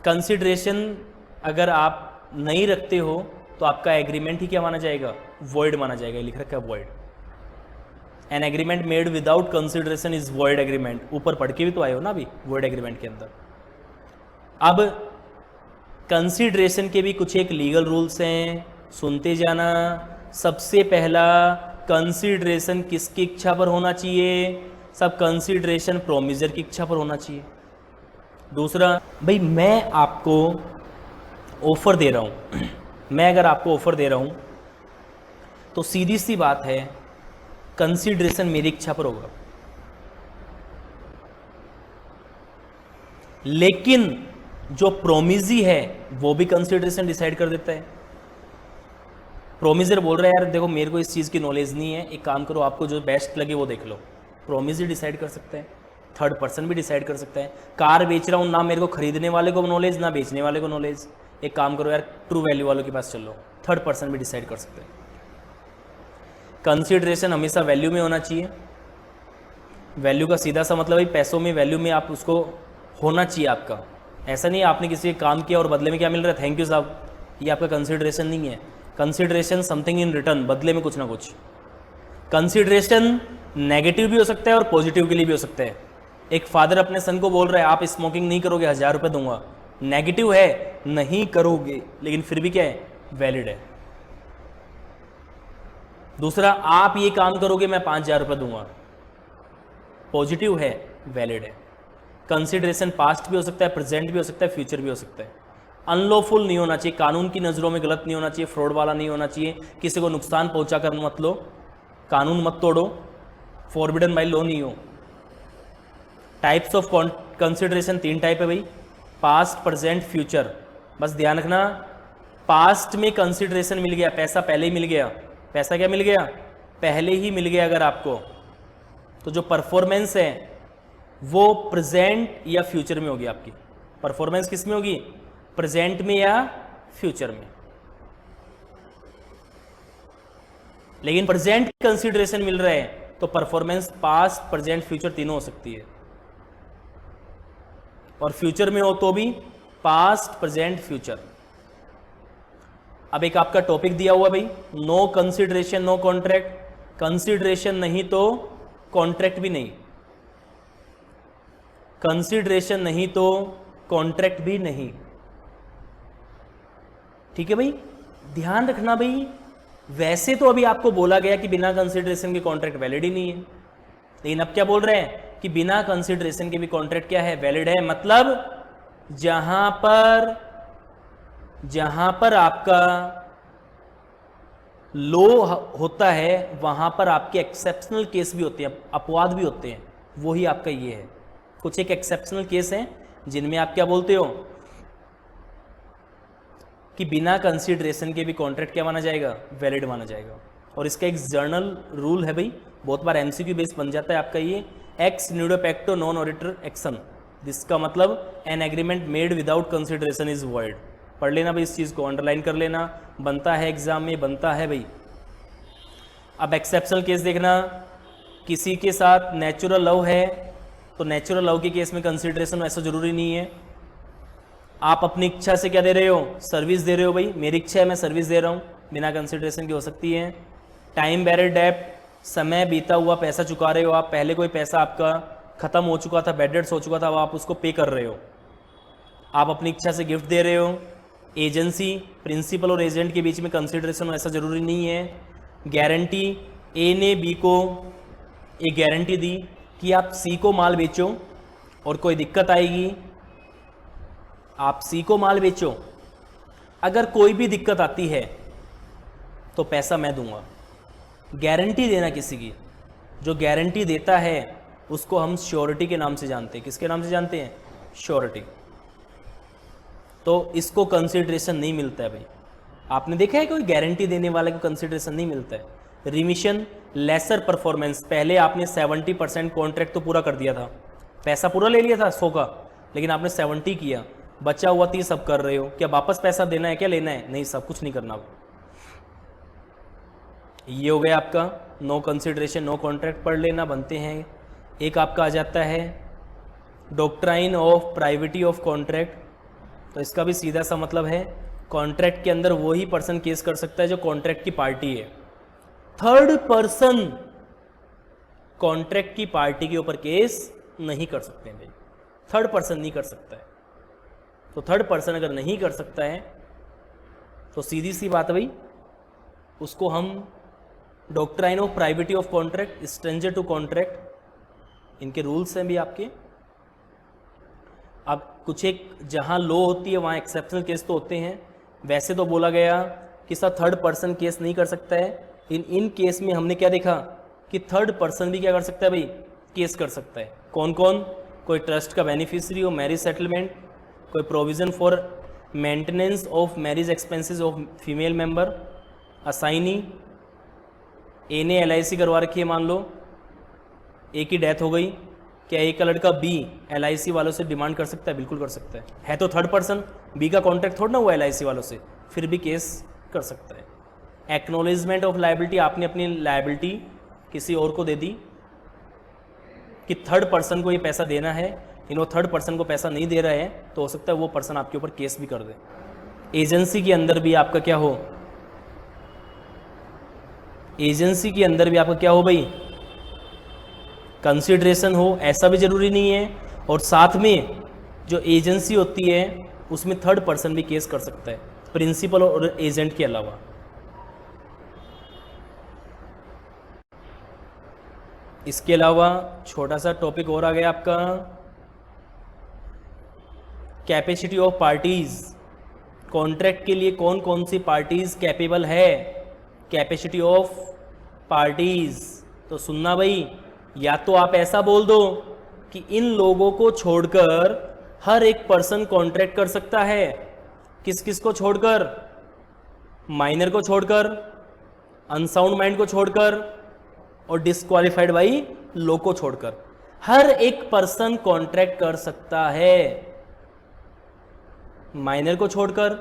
कंसिडरेशन अगर आप नहीं रखते हो तो आपका एग्रीमेंट ही क्या माना जाएगा, वॉइड माना जाएगा, लिख रखा है void. An agreement made without consideration is void agreement, ऊपर पढ़ के भी तो आए हो ना अभी वॉइड एग्रीमेंट के अंदर। अब कंसिडरेशन के भी कुछ एक लीगल रूल्स हैं, सुनते जाना। सबसे पहला, कंसिडरेशन किसकी इच्छा पर होना चाहिए, सब कंसिडरेशन प्रोमिजर की इच्छा पर होना चाहिए। दूसरा भाई, मैं आपको ऑफर दे रहा हूँ, मैं अगर आपको ऑफर दे रहा हूँ तो सीधी सी बात है कंसिडरेशन मेरी इच्छा पर होगा, लेकिन जो प्रोमिजी है वो भी कंसिडरेशन डिसाइड कर देता है। प्रोमिजर बोल रहा है यार देखो मेरे को इस चीज़ की नॉलेज नहीं है, एक काम करो आपको जो बेस्ट लगे वो देख लो, प्रोमिजर डिसाइड कर सकता है, थर्ड पर्सन भी डिसाइड कर सकता है। कार बेच रहा हूँ, ना मेरे को खरीदने वाले को नॉलेज ना बेचने वाले को नॉलेज, एक काम करो यार ट्रू वैल्यू वालों के पास चलो, थर्ड पर्सन भी डिसाइड कर सकते हैं। कंसिडरेशन हमेशा वैल्यू में होना चाहिए, वैल्यू का सीधा सा मतलब है पैसों में, वैल्यू में आप उसको होना चाहिए आपका। ऐसा नहीं है आपने किसी का काम किया और बदले में क्या मिल रहा है, थैंक यू साहब, ये आपका कंसिडरेशन नहीं है। कंसिडरेशन समथिंग इन रिटर्न, बदले में कुछ ना कुछ। कंसिडरेशन नेगेटिव भी हो सकता है और पॉजिटिव के लिए भी हो सकता है। एक फादर अपने सन को बोल रहा है आप स्मोकिंग नहीं करोगे 1000 रुपये दूंगा, नेगेटिव है नहीं करोगे, लेकिन फिर भी क्या है, वैलिड है। दूसरा, आप ये काम करोगे मैं 5000 रुपये दूंगा, पॉजिटिव है, वैलिड है। कंसिडरेशन पास्ट भी हो सकता है, प्रेजेंट भी हो सकता है, फ्यूचर भी हो सकता है। अनलॉफुल नहीं होना चाहिए, कानून की नज़रों में गलत नहीं होना चाहिए, फ्रॉड वाला नहीं होना चाहिए, किसी को नुकसान पहुंचा कर मत लो, कानून मत तोड़ो, फॉरबिडन बाय लॉ नहीं हो। टाइप्स ऑफ कंसिडरेशन 3 टाइप है भाई, पास्ट, प्रेजेंट, फ्यूचर। बस ध्यान रखना, पास्ट में कंसिडरेशन मिल गया, पैसा पहले ही मिल गया, पैसा क्या मिल गया, पहले ही मिल गया अगर आपको, तो जो परफॉर्मेंस है वो प्रेजेंट या फ्यूचर में होगी आपकी। परफॉर्मेंस किस में होगी, प्रेजेंट में या फ्यूचर में। लेकिन प्रेजेंट कंसिडरेशन मिल रहा है तो परफॉर्मेंस पास्ट, प्रेजेंट, फ्यूचर तीनों हो सकती है, और फ्यूचर में हो तो भी पास्ट, प्रेजेंट, फ्यूचर। अब एक आपका टॉपिक दिया हुआ भाई, no consideration no contract. Consideration नहीं तो कॉन्ट्रैक्ट भी नहीं, कंसिडरेशन नहीं तो कॉन्ट्रैक्ट भी नहीं, ठीक है भाई, ध्यान रखना भाई। वैसे तो अभी आपको बोला गया कि बिना कंसिडरेशन के कॉन्ट्रैक्ट वैलिड ही नहीं है, लेकिन अब क्या बोल रहे हैं कि बिना कंसिडरेशन के भी कॉन्ट्रैक्ट क्या है, वैलिड है। मतलब जहां पर आपका लो होता है वहां पर आपके एक्सेप्शनल केस भी होते हैं, अपवाद भी होते हैं, वही आपका ये है। कुछ एक एक्सेप्शनल केस हैं जिनमें आप क्या बोलते हो कि बिना कंसिडरेशन के भी कॉन्ट्रैक्ट क्या माना जाएगा, वैलिड माना जाएगा। और इसका एक जर्नल रूल है भाई, बहुत बार एमसीक्यू बेस बन जाता है आपका ये, एक्स न्यूडो पैक्टो नॉन ऑडिटर एक्शन, जिसका मतलब an agreement made without consideration is void. पढ़ लेना भाई, इस चीज़ को अंडरलाइन कर लेना, बनता है एग्जाम में, बनता है भाई। अब एक्सेप्शनल केस देखना, किसी के साथ नेचुरल लव है तो नेचुरल लव के केस में कंसिडरेशन ऐसा जरूरी नहीं है। आप अपनी इच्छा से क्या दे रहे हो, सर्विस दे रहे हो भाई, मेरी इच्छा है मैं सर्विस दे रहा हूँ, बिना कंसिडरेशन की हो सकती है। टाइम बैरिड डेब्ट, समय बीता हुआ पैसा चुका रहे हो आप, पहले कोई पैसा आपका खत्म हो चुका था, बैड डेट्स हो चुका था, अब आप उसको पे कर रहे हो, आप अपनी इच्छा से गिफ्ट दे रहे हो। एजेंसी, प्रिंसिपल और एजेंट के बीच में कंसिडरेशन ऐसा जरूरी नहीं है। गारंटी, ए ने बी को एक गारंटी दी कि आप सी को माल बेचो और कोई दिक्कत आएगी, आप सी को माल बेचो, अगर कोई भी दिक्कत आती है तो पैसा मैं दूंगा। गारंटी देना किसी की, जो गारंटी देता है उसको हम श्योरिटी के नाम से जानते हैं। किसके नाम से जानते हैं? श्योरिटी। तो इसको कंसिडरेशन नहीं मिलता है भाई। आपने देखा है कोई गारंटी देने वाले को कंसिडरेशन नहीं मिलता है। रिमिशन, लेसर परफॉर्मेंस, पहले आपने 70% कॉन्ट्रैक्ट तो पूरा कर दिया था, पैसा पूरा ले लिया था 100 का, लेकिन आपने 70 किया, बचा हुआ 30 अब कर रहे हो, क्या वापस पैसा देना है, क्या लेना है? नहीं, सब कुछ नहीं करना। ये हो गया आपका नो कंसिडरेशन नो कॉन्ट्रैक्ट, पढ़ लेना, बनते हैं। एक आपका आ जाता है doctrine of privity of contract, तो इसका भी सीधा सा मतलब है कॉन्ट्रैक्ट के अंदर वही पर्सन केस कर सकता है जो कॉन्ट्रैक्ट की पार्टी है। थर्ड पर्सन कॉन्ट्रैक्ट की पार्टी के ऊपर केस नहीं कर सकते हैं भाई, थर्ड पर्सन नहीं कर सकता है। तो थर्ड पर्सन अगर नहीं कर सकता है तो सीधी सी बात है भाई, उसको हम doctrine of privity of contract, stranger to contract, इनके रूल्स हैं भी आपके। अब कुछ एक जहां लॉ होती है वहां एक्सेप्शनल केस तो होते हैं। वैसे तो बोला गया कि सर थर्ड पर्सन केस नहीं कर सकता है, इन केस में हमने क्या देखा कि थर्ड पर्सन भी क्या कर सकता है भाई, केस कर सकता है। कौन कौन? कोई ट्रस्ट का बेनिफिशियरी हो, मैरिज सेटलमेंट, कोई provision for maintenance of marriage expenses of female member, assignee, A ने LIC करवा रखी है, मान लो ए की डेथ हो गई, क्या ए का लड़का बी LIC वालों से डिमांड कर सकता है? बिल्कुल कर सकता है तो थर्ड पर्सन, बी का कॉन्ट्रैक्ट थोड़ा ना हुआ LIC वालों से, फिर भी केस कर सकता है। एक्नॉलेजमेंट ऑफ लायबिलिटी, आपने अपनी लायबिलिटी किसी और को दे दी कि थर्ड पर्सन को ये पैसा देना है, इन वो थर्ड पर्सन को पैसा नहीं दे रहा है, तो हो सकता है वो पर्सन आपके ऊपर केस भी कर दे। एजेंसी के अंदर भी आपका क्या हो, एजेंसी के अंदर भी आपका क्या हो भाई, कंसिडरेशन हो, ऐसा भी जरूरी नहीं है। और साथ में जो एजेंसी होती है उसमें थर्ड पर्सन भी केस कर सकता है, प्रिंसिपल और एजेंट के अलावा। इसके अलावा छोटा सा टॉपिक और आ गया आपका कैपेसिटी ऑफ पार्टीज। कॉन्ट्रैक्ट के लिए कौन कौन सी पार्टीज कैपेबल है, कैपेसिटी ऑफ पार्टीज। तो सुनना भाई, या तो आप ऐसा बोल दो कि इन लोगों को छोड़कर हर एक पर्सन कॉन्ट्रैक्ट कर सकता है। किस किस को छोड़कर? माइनर को छोड़कर, अनसाउंड माइंड को छोड़कर और डिस्क्वालिफाइड बाई लो को छोड़कर हर एक पर्सन कॉन्ट्रैक्ट कर सकता है। माइनर को छोड़कर,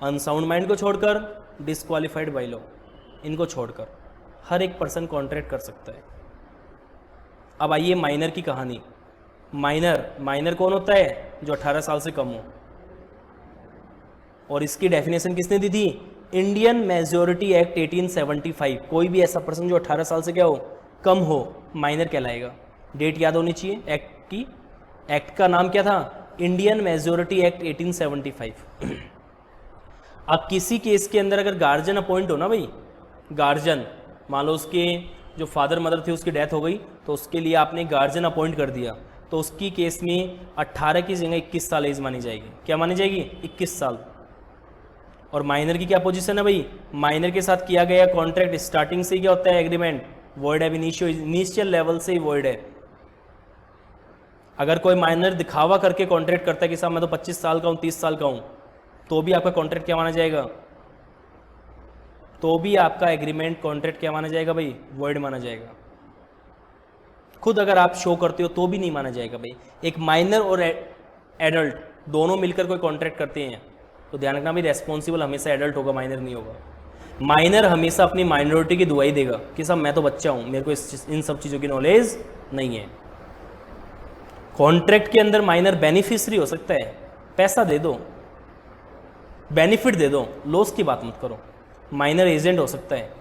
अनसाउंड माइंड को छोड़कर, डिस्क्वालिफाइड बाई लो, इनको छोड़कर हर एक पर्सन कॉन्ट्रैक्ट कर सकता है। अब आइए माइनर की कहानी। माइनर कौन होता है? जो 18 साल से कम हो, और इसकी डेफिनेशन किसने दी थी? Indian majority act 1875। कोई भी ऐसा पर्सन जो 18 साल से क्या हो, कम हो, माइनर कहलाएगा। डेट याद होनी चाहिए एक्ट की। एक्ट का नाम क्या था? Indian majority act 1875। अब किसी केस के अंदर अगर गार्जियन अपॉइंट हो ना भाई, गार्जियन, मान लो उसके जो फादर मदर थे उसकी डेथ हो गई, तो उसके लिए आपने गार्जियन अपॉइंट कर दिया, तो उसकी केस में 18 की जगह 21 साल एज मानी जाएगी। क्या मानी जाएगी? 21 साल। और माइनर की क्या पोजीशन है भाई? माइनर के साथ किया गया कॉन्ट्रैक्ट स्टार्टिंग से क्या होता है? एग्रीमेंट वॉइड है, इनिशियल लेवल से ही वॉइड है। अगर कोई माइनर दिखावा करके कॉन्ट्रैक्ट करता है कि साहब मैं तो 25 साल का हूँ, 30 साल का हूँ, तो भी आपका कॉन्ट्रैक्ट क्या माना जाएगा? तो भी आपका एग्रीमेंट कॉन्ट्रैक्ट क्या माना जाएगा भाई? वॉइड माना जाएगा। खुद अगर आप शो करते हो तो भी नहीं माना जाएगा भाई। एक माइनर और एडल्ट दोनों मिलकर कोई कॉन्ट्रैक्ट करते हैं तो ध्यान रखना भाई, रेस्पॉन्सिबल हमेशा एडल्ट होगा, माइनर नहीं होगा। माइनर हमेशा अपनी माइनॉरिटी की दुआई देगा कि सब मैं तो बच्चा हूं, मेरे को इन सब चीज़ों की नॉलेज नहीं है। कॉन्ट्रैक्ट के अंदर माइनर बेनिफिशियरी हो सकता है, पैसा दे दो, बेनिफिट दे दो, लॉस की बात मत करो। माइनर एजेंट हो सकता है,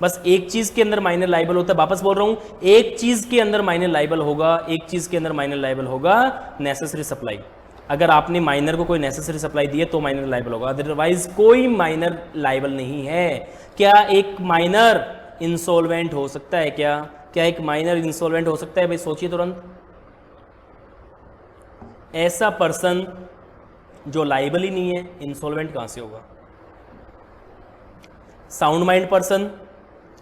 बस एक चीज़ के अंदर माइनर लाइबल होता है। वापस बोल रहा हूं, एक चीज़ के अंदर माइनर लाइबल होगा, एक चीज़ के अंदर माइनर लाइबल होगा, नेसेसरी सप्लाई। अगर आपने माइनर को कोई नेसेसरी सप्लाई दी है तो माइनर लाइबल होगा, अदरवाइज कोई माइनर लाइबल नहीं है। क्या एक माइनर इंसॉल्वेंट हो सकता है? क्या एक माइनर इंसॉल्वेंट हो सकता है? भाई सोचिए तुरंत। ऐसा पर्सन जो लाइबल ही नहीं है, इंसॉल्वेंट कहां से होगा? Sound mind person.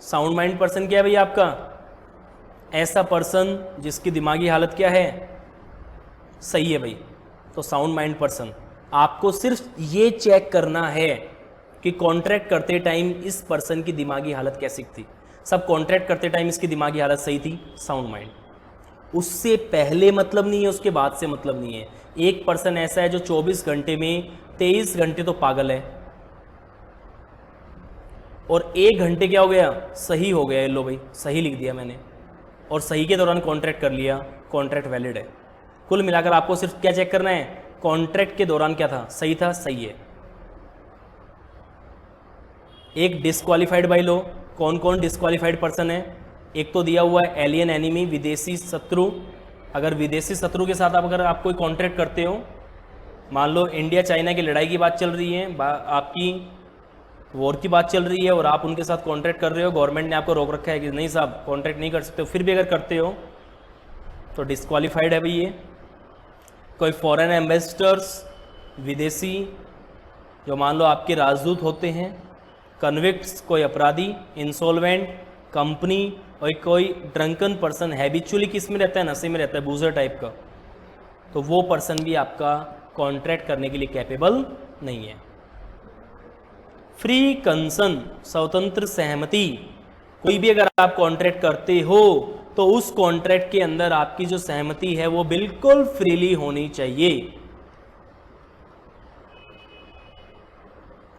Sound mind person क्या है भैया आपका? ऐसा पर्सन जिसकी दिमागी हालत क्या है? सही है भाई। तो साउंड माइंड पर्सन, आपको सिर्फ ये चेक करना है कि कॉन्ट्रैक्ट करते टाइम इस पर्सन की दिमागी हालत कैसी थी। सब कॉन्ट्रैक्ट करते टाइम इसकी दिमागी हालत सही थी, साउंड माइंड। उससे पहले मतलब नहीं है, उसके बाद से मतलब नहीं है। एक पर्सन ऐसा है जो 24 घंटे में 23 घंटे तो पागल है और 1 घंटे क्या हो गया? सही हो गया। लो भाई, सही लिख दिया मैंने और सही के दौरान कॉन्ट्रैक्ट कर लिया, कॉन्ट्रैक्ट वैलिड है। कुल मिलाकर आपको सिर्फ क्या चेक करना है? कॉन्ट्रैक्ट के दौरान क्या था? सही था, सही है। एक डिस्क्वालीफाइड बाय लो। कौन कौन डिस्क्वालीफाइड पर्सन है? एक तो दिया हुआ है एलियन एनिमी, विदेशी शत्रु। अगर विदेशी शत्रु के साथ अगर आप कोई कॉन्ट्रैक्ट करते हो, मान लो इंडिया चाइना की लड़ाई की बात चल रही है, आपकी वॉर की बात चल रही है और आप उनके साथ कॉन्ट्रैक्ट कर रहे हो, गवर्नमेंट ने आपको रोक रखा है कि नहीं साहब कॉन्ट्रैक्ट नहीं कर सकते हो, फिर भी अगर करते हो तो डिस्क्वालीफाइड है भाई ये। कोई फॉरेन एम्बेसडर्स, विदेशी जो मान लो आपके राजदूत होते हैं, कन्विक्ट्स कोई अपराधी, इंसॉल्वेंट, कंपनी और कोई ड्रंकन पर्सन, हैबिचुअली किस में रहता है? नशे में रहता है, बूजर टाइप का, तो वो पर्सन भी आपका कॉन्ट्रैक्ट करने के लिए कैपेबल नहीं है। फ्री कंसन, स्वतंत्र सहमति, कोई भी अगर आप कॉन्ट्रैक्ट करते हो तो उस कॉन्ट्रैक्ट के अंदर आपकी जो सहमति है वो बिल्कुल फ्रीली होनी चाहिए।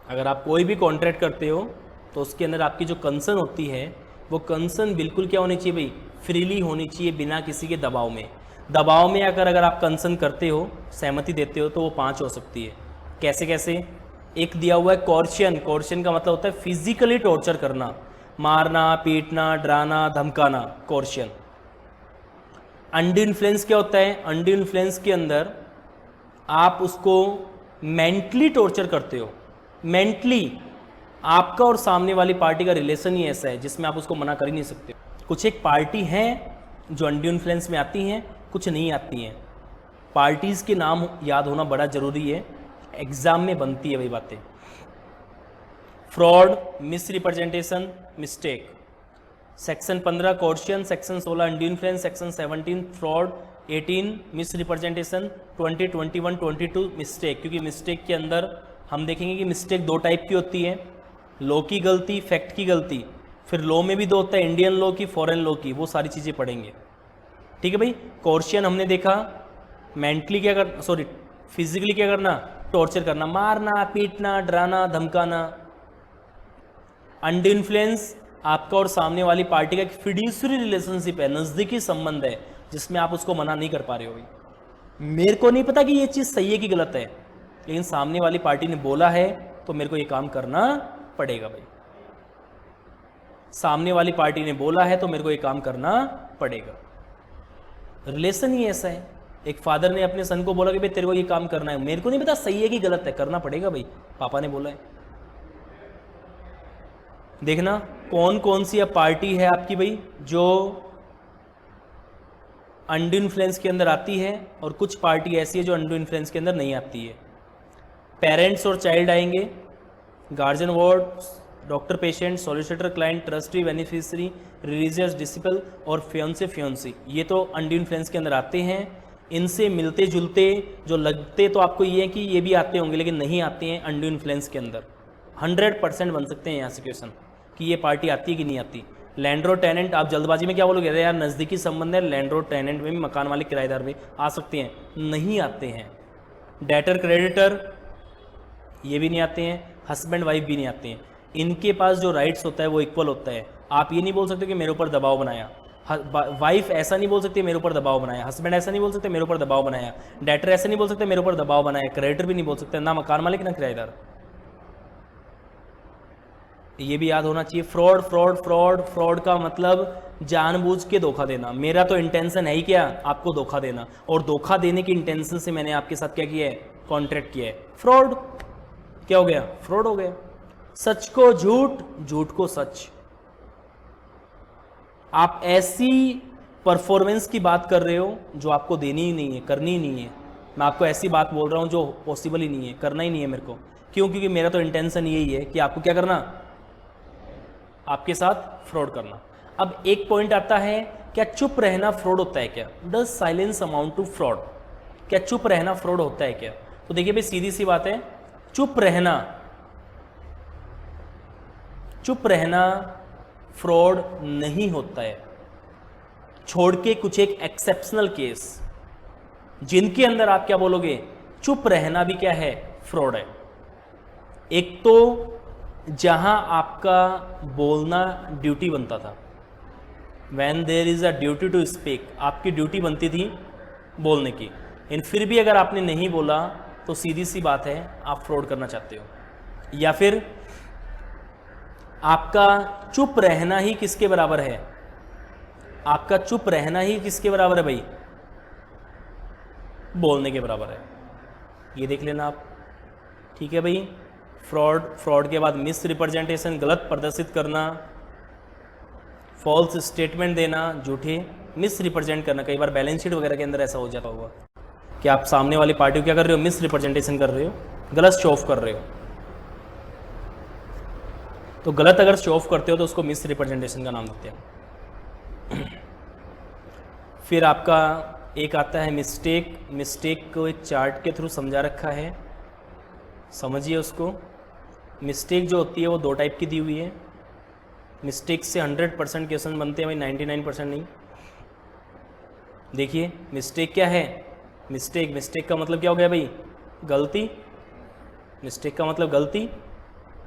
अगर आप कोई भी कॉन्ट्रैक्ट करते हो तो उसके अंदर आपकी जो कंसर्न होती है वो कंसर्न बिल्कुल क्या होनी चाहिए भाई? फ्रीली होनी चाहिए, बिना किसी के दबाव में। दबाव में अगर आप कंसर्न करते हो, सहमति देते हो, तो वो 5 हो सकती है। कैसे कैसे? एक दिया हुआ है कॉर्शन। कॉर्शन का मतलब होता है फिजिकली टॉर्चर करना, मारना, पीटना, डराना, धमकाना, कॉर्शन। अंडू इन्फ्लुएंस क्या होता है? अंडू इन्फ्लुएंस के अंदर आप उसको मेंटली टॉर्चर करते हो। मेंटली आपका और सामने वाली पार्टी का रिलेशन ही ऐसा है जिसमें आप उसको मना कर ही नहीं सकते। कुछ एक पार्टी हैं जो अंडू इन्फ्लुएंस में आती हैं, कुछ नहीं आती हैं। पार्टीज़ के नाम याद होना बड़ा ज़रूरी है, एग्ज़ाम में बनती है वही बातें। Fraud, misrepresentation, mistake. Section 15 coercion, section 16 undue influence, section 17 fraud, 18 misrepresentation, 20, 21, 22 mistake. क्योंकि मिस्टेक के अंदर हम देखेंगे कि मिस्टेक 2 टाइप की होती है, लॉ की गलती, फैक्ट की गलती। फिर लॉ में भी 2 होता है, इंडियन लॉ की, फॉरेन लॉ की, वो सारी चीज़ें पढ़ेंगे। ठीक है भाई। कॉर्शन हमने देखा, मेंटली क्या कर, सॉरी फिजिकली क्या करना? टॉर्चर करना, मारना, पीटना, डराना, धमकाना। अंडू इन्फ्लुएंस आपका और सामने वाली पार्टी का एक फिड्यूसरी रिलेशनशिप है, नज़दीकी संबंध है, जिसमें आप उसको मना नहीं कर पा रहे हो भाई। मेरे को नहीं पता कि ये चीज़ सही है कि गलत है, लेकिन सामने वाली पार्टी ने बोला है तो मेरे को ये काम करना पड़ेगा भाई। सामने वाली पार्टी ने बोला है तो मेरे को ये काम करना पड़ेगा। रिलेशन ही ऐसा है। एक फादर ने अपने सन को बोला कि भाई तेरे को ये काम करना है, मेरे को नहीं पता सही है कि गलत है, करना पड़ेगा भाई, पापा ने बोला है। देखना कौन कौन सी अब पार्टी है आपकी भाई जो अंडू इन्फ्लुएंस के अंदर आती है, और कुछ पार्टी ऐसी है जो अंडू इन्फ्लुएंस के अंदर नहीं आती है। पेरेंट्स और चाइल्ड आएंगे, guardian ward, doctor patient, solicitor client, trustee beneficiary, religious disciple और फियांसे फियांसी, ये तो अंडू इन्फ्लुएंस के अंदर आते हैं। इनसे मिलते जुलते जो लगते तो आपको ये है कि ये भी आते होंगे, लेकिन नहीं आते हैं अंडू इन्फ्लुएंस के अंदर। 100% बन सकते हैं यहाँ से क्वेश्चन कि ये पार्टी आती है कि नहीं आती। लैंडलॉर्ड टेनेंट, आप जल्दबाजी में क्या बोलोगे, अरे यार नज़दीकी संबंध है, लैंडलॉर्ड टेनेंट में भी मकान मालिक किराएदार में आ सकते हैं, नहीं आते हैं। डेटर क्रेडिटर ये भी नहीं आते हैं, हस्बैंड वाइफ भी नहीं आते हैं। इनके पास जो राइट्स होता है वो इक्वल होता है। आप ये नहीं बोल सकते कि मेरे ऊपर दबाव बनाया, वाइफ ऐसा नहीं बोल सकती मेरे ऊपर दबाव बनाया, हस्बैंड ऐसा नहीं बोल सकते मेरे ऊपर दबाव बनाया, डेटर ऐसा नहीं बोल सकते मेरे ऊपर दबाव बनाया, क्रेडिटर भी नहीं बोल सकते, ना मकान मालिक ना किराएदार। ये भी याद होना चाहिए। फ्रॉड फ्रॉड फ्रॉड फ्रॉड का मतलब जानबूझ के धोखा देना। मेरा तो इंटेंशन है ही क्या, आपको धोखा देना, और धोखा देने की इंटेंशन से मैंने आपके साथ क्या किया है, कॉन्ट्रैक्ट किया है। फ्रॉड क्या हो गया, फ्रॉड हो गया। सच को झूठ, झूठ को सच। आप ऐसी परफॉर्मेंस की बात कर रहे हो जो आपको देनी ही नहीं है, करनी ही नहीं है। मैं आपको ऐसी बात बोल रहा हूं जो पॉसिबल ही नहीं है, करना ही नहीं है मेरे को। क्यों? क्योंकि मेरा तो इंटेंशन यही है कि आपको क्या करना, आपके साथ फ्रॉड करना। अब एक पॉइंट आता है, क्या चुप रहना फ्रॉड होता है क्या? Does silence amount to fraud? क्या चुप रहना फ्रॉड होता है क्या? तो देखिए भाई, सीधी सी बात है, चुप रहना, चुप रहना फ्रॉड नहीं होता है, छोड़ के कुछ एक एक्सेप्शनल केस जिनके अंदर आप क्या बोलोगे, चुप रहना भी क्या है, फ्रॉड है। एक तो जहां आपका बोलना ड्यूटी बनता था, when there is a duty to speak, आपकी ड्यूटी बनती थी बोलने की, इन फिर भी अगर आपने नहीं बोला तो सीधी सी बात है आप फ्रॉड करना चाहते हो। या फिर आपका चुप रहना ही किसके बराबर है, आपका चुप रहना ही किसके बराबर है भाई, बोलने के बराबर है। ये देख लेना आप, ठीक है भाई। फ्रॉड, फ्रॉड के बाद मिस रिप्रेजेंटेशन, गलत प्रदर्शित करना, फॉल्स स्टेटमेंट देना, झूठे मिस रिप्रेजेंट करना। कई बार बैलेंस शीट वगैरह के अंदर ऐसा हो जाता होगा कि आप सामने वाली पार्टी को क्या कर रहे हो, मिस रिप्रेजेंटेशन कर रहे हो, गलत शो ऑफ कर रहे हो। तो गलत अगर शो ऑफ करते हो तो उसको मिस रिप्रेजेंटेशन का नाम देते हैं। फिर आपका एक आता है मिस्टेक। मिस्टेक को एक चार्ट के थ्रू समझा रखा है, समझिए उसको। मिस्टेक जो होती है वो दो टाइप की दी हुई है। मिस्टेक से 100% क्वेश्चन बनते हैं भाई, 99% नहीं। देखिए मिस्टेक क्या है, मिस्टेक, मिस्टेक का मतलब क्या हो गया भाई, गलती। मिस्टेक का मतलब गलती,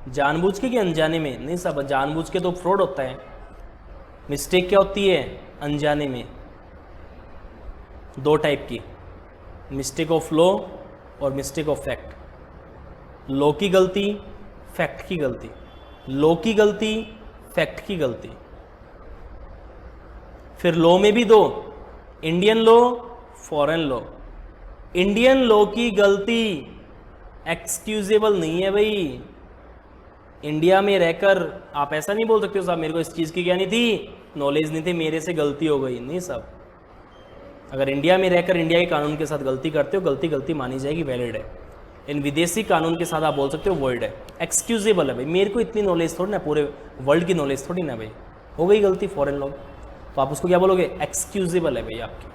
जानबूझ के कि अनजाने में, नहीं सब जानबूझ के तो फ्रॉड होता है। मिस्टेक क्या होती है, अनजाने में। दो टाइप की, मिस्टेक ऑफ लॉ और मिस्टेक ऑफ फैक्ट। लॉ की गलती, फैक्ट की गलती। लॉ की गलती, फैक्ट की गलती। फिर लॉ में भी दो, Indian law, foreign law. Indian law की गलती एक्सक्यूजेबल नहीं है भाई। इंडिया में रहकर आप ऐसा नहीं बोल सकते हो साहब मेरे को इस चीज़ की क्या नहीं थी, नॉलेज नहीं थी, मेरे से गलती हो गई। नहीं साहब, अगर इंडिया में रहकर इंडिया के कानून के साथ गलती करते हो, गलती गलती मानी जाएगी, वैलिड है। इन विदेशी कानून के साथ आप बोल सकते हो वॉइड है, एक्सक्यूजेबल है भाई। मेरे को इतनी नॉलेज थोड़ी ना, पूरे वर्ल्ड की नॉलेज थोड़ी ना भाई, हो गई गलती फॉरेन लोग, तो आप उसको क्या बोलोगे, एक्सक्यूजेबल है भाई आपकी।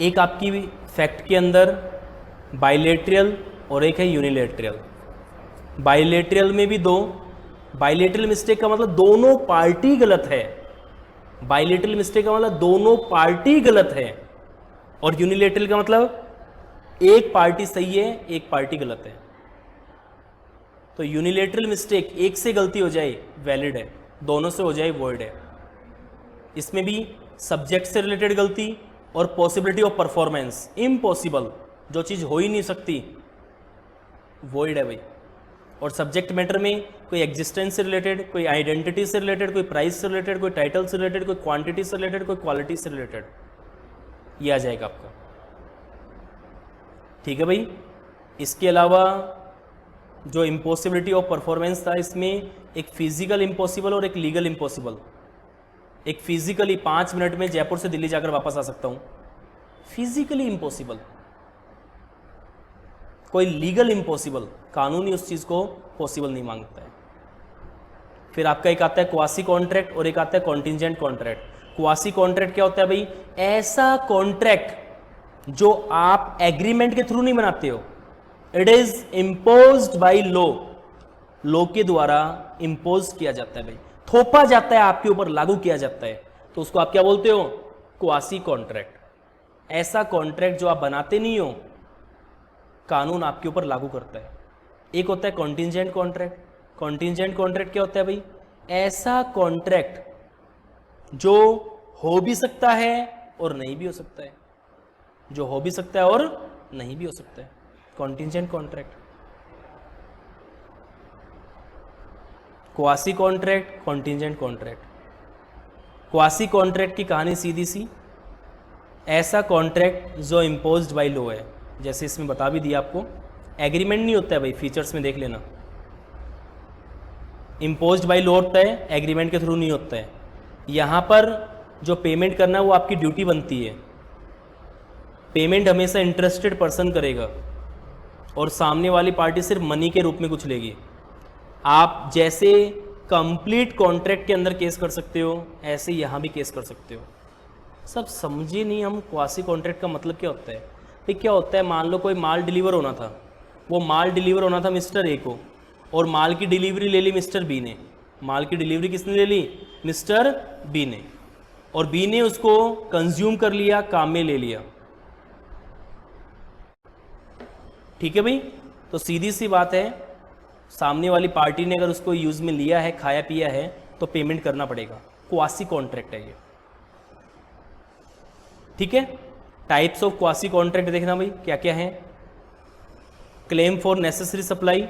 एक आपकी फैक्ट के अंदर बाइलेटरल और एक है यूनिलेटरल। बाइलेटरल में भी दो, बाइलेटरल मिस्टेक का मतलब दोनों पार्टी गलत है। बाइलेटरल मिस्टेक का मतलब दोनों पार्टी गलत है, और यूनिलेटरल का मतलब एक पार्टी सही है, एक पार्टी गलत है। तो यूनिलेटरल मिस्टेक, एक से गलती हो जाए वैलिड है, दोनों से हो जाए वॉइड है। इसमें भी सब्जेक्ट से रिलेटेड गलती और पॉसिबिलिटी ऑफ परफॉर्मेंस, इम्पॉसिबल, जो चीज़ हो ही नहीं सकती, वॉइड है भाई। और सब्जेक्ट मैटर में कोई एग्जिस्टेंस से रिलेटेड, कोई आइडेंटिटी से रिलेटेड, कोई प्राइस से रिलेटेड, कोई टाइटल से रिलेटेड, कोई क्वांटिटी से रिलेटेड, कोई क्वालिटी से रिलेटेड, ये आ जाएगा आपका। ठीक है भाई। इसके अलावा जो इम्पॉसिबिलिटी ऑफ परफॉर्मेंस था, इसमें एक फिजिकल इम्पॉसिबल और एक लीगल इम्पॉसिबल। एक फिजिकली 5 मिनट में जयपुर से दिल्ली जाकर वापस आ सकता हूं, फिजिकली इम्पॉसिबल। कोई लीगल इम्पॉसिबल, कानूनी उस चीज को पॉसिबल नहीं मांगता है। फिर आपका एक आता है क्वासी कॉन्ट्रैक्ट और एक आता है कॉन्टिजेंट कॉन्ट्रैक्ट। क्वासी कॉन्ट्रैक्ट क्या होता है भाई, ऐसा कॉन्ट्रैक्ट जो आप एग्रीमेंट के थ्रू नहीं बनाते हो, it is imposed by law, law के द्वारा इम्पोज किया जाता है भाई। थोपा जाता है, आपके ऊपर लागू किया जाता है, तो उसको आप क्या बोलते हो? Quasi contract. ऐसा कॉन्ट्रैक्ट जो आप बनाते नहीं हो, कानून आपके ऊपर लागू करता है। एक होता है कॉन्टिंजेंट कॉन्ट्रैक्ट। कॉन्टिंजेंट कॉन्ट्रैक्ट क्या होता है भाई? ऐसा कॉन्ट्रैक्ट जो हो भी सकता है और नहीं भी हो सकता है, जो हो भी सकता है और नहीं भी हो सकता है, contingent contract. Quasi contract, contingent contract. Quasi contract की कहानी सीधी सी, ऐसा कॉन्ट्रैक्ट जो इम्पोज्ड बाय लॉ है, जैसे इसमें बता भी दिया आपको, एग्रीमेंट नहीं होता है भाई, फीचर्स में देख लेना, इम्पोज्ड बाय लॉ होता है, एग्रीमेंट के थ्रू नहीं होता है। यहाँ पर जो पेमेंट करना है वो आपकी ड्यूटी बनती है। पेमेंट हमेशा इंटरेस्टेड पर्सन करेगा और सामने वाली पार्टी सिर्फ मनी के रूप में कुछ लेगी। आप जैसे कंप्लीट कॉन्ट्रैक्ट के अंदर केस कर सकते हो, ऐसे यहाँ भी केस कर सकते हो। सब समझे नहीं हम क्वासी कॉन्ट्रैक्ट का मतलब क्या होता है? भाई क्या होता है, मान लो कोई माल डिलीवर होना था, वो माल डिलीवर होना था मिस्टर ए को, और माल की डिलीवरी ले ली मिस्टर बी ने। माल की डिलीवरी किसने ले ली? मिस्टर बी ने, और बी ने उसको कंज्यूम कर लिया, काम में ले लिया। ठीक है भाई, तो सीधी सी बात है, सामने वाली पार्टी ने अगर उसको यूज में लिया है, खाया पिया है, तो पेमेंट करना पड़ेगा। क्वासी कॉन्ट्रैक्ट है ये। ठीक है, टाइप्स ऑफ क्वासी कॉन्ट्रैक्ट देखना भाई क्या क्या है। Claim for necessary supply.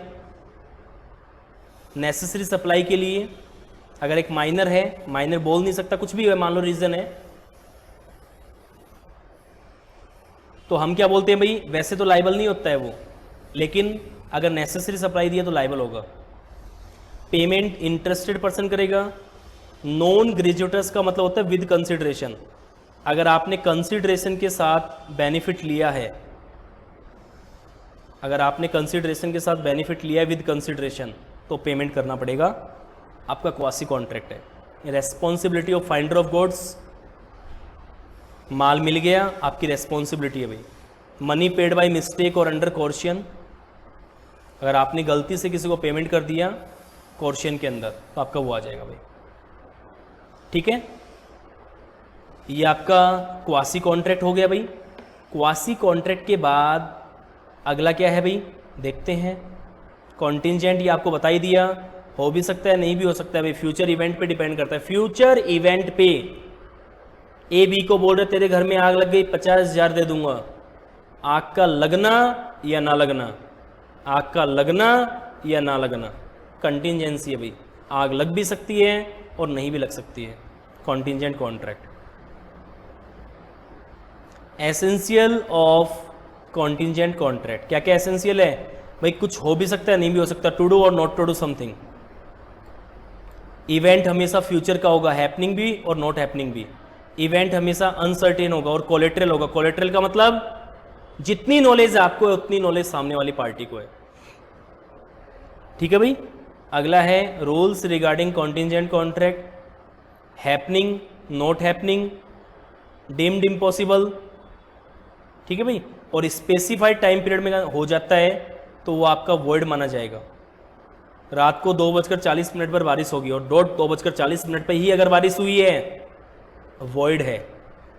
Necessary supply के लिए अगर एक माइनर है, माइनर बोल नहीं सकता, कुछ भी है, मान लो रीजन है, तो हम क्या बोलते हैं भाई, वैसे तो लाइबल नहीं होता है वो, लेकिन अगर नेसेसरी सप्लाई दिया तो लाइबल होगा। पेमेंट इंटरेस्टेड पर्सन करेगा। नॉन ग्रेजुएटर्स का मतलब होता है विद कंसिडरेशन। अगर आपने कंसिडरेशन के साथ बेनिफिट लिया है, अगर आपने कंसिडरेशन के साथ बेनिफिट लिया है विद कंसिडरेशन, तो पेमेंट करना पड़ेगा, आपका क्वासी कॉन्ट्रैक्ट है। Responsibility of finder of goods, माल मिल गया, आपकी रेस्पॉन्सिबिलिटी है भाई। मनी पेड बाय मिस्टेक और अंडर कोर्शियन, अगर आपने गलती से किसी को पेमेंट कर दिया कोर्शियन के अंदर, तो आपका वो आ जाएगा भाई। ठीक है, ये आपका क्वासी कॉन्ट्रैक्ट हो गया भाई। क्वासी कॉन्ट्रैक्ट के बाद अगला क्या है भाई, देखते हैं। कॉन्टिंजेंट, ये आपको बता ही दिया, हो भी सकता है नहीं भी हो सकता है भाई, फ्यूचर इवेंट पे डिपेंड करता है। फ्यूचर इवेंट पे ए बी को बोल रहे तेरे घर में आग लग गई, 50,000 दे दूंगा। आग का लगना या ना लगना, आग का लगना या ना लगना, कंटिंजेंसी है भाई। आग लग भी सकती है और नहीं भी लग सकती है। Contingent contract. Essential of contingent contract, क्या क्या एसेंशियल है भाई? कुछ हो भी सकता है नहीं भी हो सकता, टू डू और not to do something. Event हमेशा फ्यूचर का होगा, हैपनिंग भी और नॉट हैपनिंग भी। इवेंट हमेशा अनसर्टेन होगा और कोलेट्रल होगा। कोलेट्रल का मतलब जितनी नॉलेज आपको है उतनी नॉलेज सामने वाली पार्टी को है। ठीक है भाई, अगला है rules regarding contingent contract. Happening, not happening, deemed impossible. ठीक है भाई, और स्पेसिफाइड टाइम पीरियड में हो जाता है तो वो आपका वॉइड माना जाएगा। रात को 2:40 पर बारिश होगी और 2:40 पे ही अगर बारिश हुई है, वॉइड है,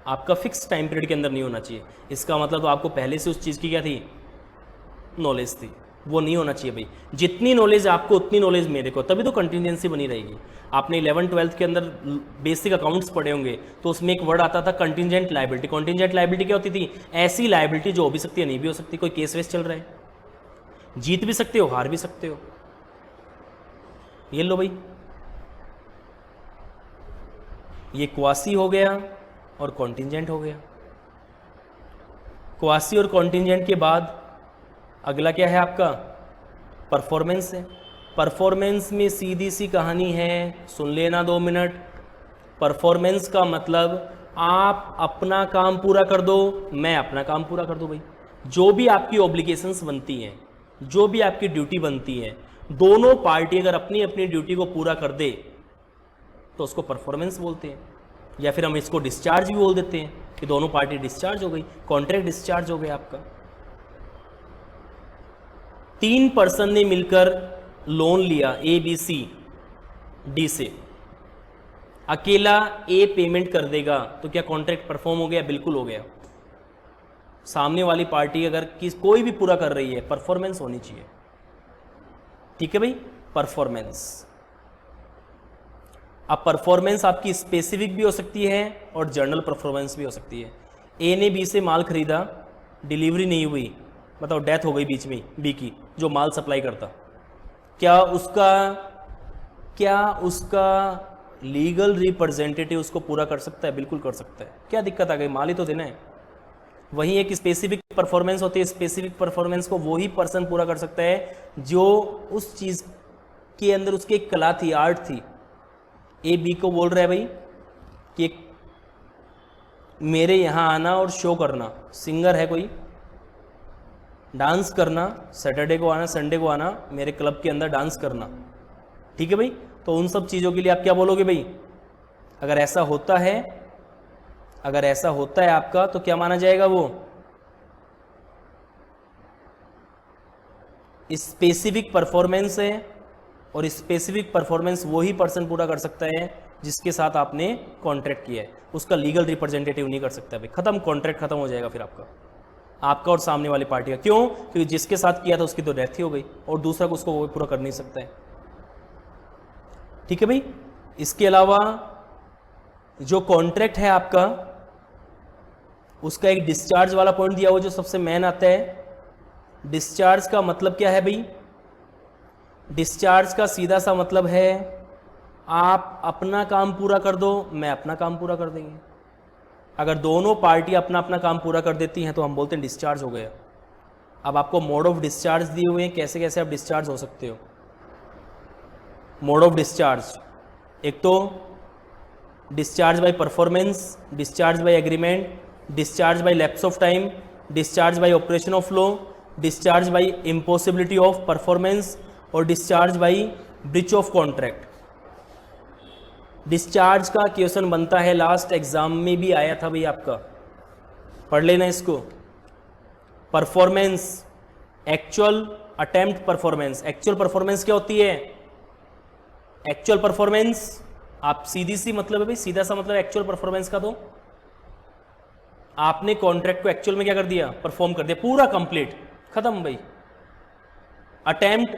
आपका फिक्स टाइम पीरियड के अंदर नहीं होना चाहिए। इसका मतलब तो आपको पहले से उस चीज़ की क्या थी, नॉलेज थी, वो नहीं होना चाहिए भाई। जितनी नॉलेज आपको उतनी नॉलेज मेरे को, तभी तो कंटिजेंसी बनी रहेगी। आपने 11th-12th के अंदर बेसिक अकाउंट्स पढ़े होंगे, तो उसमें एक वर्ड आता था कंटिजेंट लायबिलिटी। कंटिजेंट लायबिलिटी क्या होती थी? ऐसी लायबिलिटी जो हो भी सकती है नहीं भी हो सकती। कोई केस वेस चल रहा है, जीत भी सकते हो हार भी सकते हो। ये लो भाई, ये क्वासी हो गया और कॉन्टिंजेंट हो गया। क्वासी और कॉन्टिंजेंट के बाद अगला क्या है आपका, परफॉर्मेंस है। परफॉर्मेंस में सीधी सी कहानी है, सुन लेना 2 मिनट। परफॉर्मेंस का मतलब आप अपना काम पूरा कर दो, मैं अपना काम पूरा कर दूं भाई। जो भी आपकी ऑब्लिगेशंस बनती हैं, जो भी आपकी ड्यूटी बनती है, दोनों पार्टी अगर अपनी अपनी ड्यूटी को पूरा कर दे तो उसको परफॉर्मेंस बोलते हैं, या फिर हम इसको डिस्चार्ज भी बोल देते हैं कि दोनों पार्टी डिस्चार्ज हो गई, कॉन्ट्रैक्ट डिस्चार्ज हो गया आपका। 3 पर्सन ने मिलकर लोन लिया ए बी सी डी से, अकेला ए पेमेंट कर देगा तो क्या कॉन्ट्रैक्ट परफॉर्म हो गया? बिल्कुल हो गया। सामने वाली पार्टी अगर कोई भी पूरा कर रही है, परफॉर्मेंस होनी चाहिए। ठीक है भाई, परफॉर्मेंस। अब परफॉर्मेंस आपकी स्पेसिफिक भी हो सकती है और जनरल परफॉर्मेंस भी हो सकती है। ए ने बी से माल खरीदा, डिलीवरी नहीं हुई, मतलब डेथ हो गई बीच में बी की, जो माल सप्लाई करता, क्या उसका लीगल रिप्रेजेंटेटिव उसको पूरा कर सकता है? बिल्कुल कर सकता है। क्या दिक्कत आ गई? माल ही तो देना है। वहीं एक स्पेसिफिक परफॉर्मेंस होती है, स्पेसिफिक परफॉर्मेंस को वही पर्सन पूरा कर सकता है जो उस चीज़ के अंदर उसकी एक कला थी, आर्ट थी। ए बी को बोल रहा है भाई कि मेरे यहाँ आना और शो करना, सिंगर है कोई, डांस करना, सैटरडे को आना, संडे को आना, मेरे क्लब के अंदर डांस करना। ठीक है भाई, तो उन सब चीज़ों के लिए आप क्या बोलोगे भाई? अगर ऐसा होता है आपका, तो क्या माना जाएगा? वो स्पेसिफिक परफॉर्मेंस है, और स्पेसिफिक परफॉर्मेंस वही पर्सन पूरा कर सकता है जिसके साथ आपने कॉन्ट्रैक्ट किया है। उसका लीगल रिप्रेजेंटेटिव नहीं कर सकता भाई। खत्म, कॉन्ट्रैक्ट खत्म हो जाएगा फिर आपका और सामने वाली पार्टी का। क्यों? क्योंकि जिसके साथ किया था उसकी तो डेथ ही हो गई और दूसरा उसको वो पूरा कर नहीं सकता है। ठीक है भाई। इसके अलावा जो कॉन्ट्रैक्ट है आपका, उसका एक डिस्चार्ज वाला पॉइंट दिया हुआ जो सबसे मेन आता है। डिस्चार्ज का मतलब क्या है भाई? डिस्चार्ज का सीधा सा मतलब है आप अपना काम पूरा कर दो, मैं अपना काम पूरा कर देंगे। अगर दोनों पार्टी अपना अपना काम पूरा कर देती हैं तो हम बोलते हैं डिस्चार्ज हो गया। अब आपको मोड ऑफ डिस्चार्ज दिए हुए हैं, कैसे कैसे आप डिस्चार्ज हो सकते हो। मोड ऑफ डिस्चार्ज, एक तो discharge by performance, discharge by agreement, discharge by lapse of time, discharge by operation of law, discharge by impossibility of performance और discharge by breach of contract. Discharge का question बनता है, last exam में भी आया था भाई आपका, पढ़ लेना इसको। Performance, actual attempt performance. Actual performance क्या होती है? एक्चुअल परफॉर्मेंस आप सीधी सी मतलब है भाई, सीधा सा मतलब एक्चुअल परफॉर्मेंस का, तो आपने कॉन्ट्रैक्ट को एक्चुअल में क्या कर दिया? परफॉर्म कर दिया, पूरा कंप्लीट, खत्म भाई। अटेम्प्ट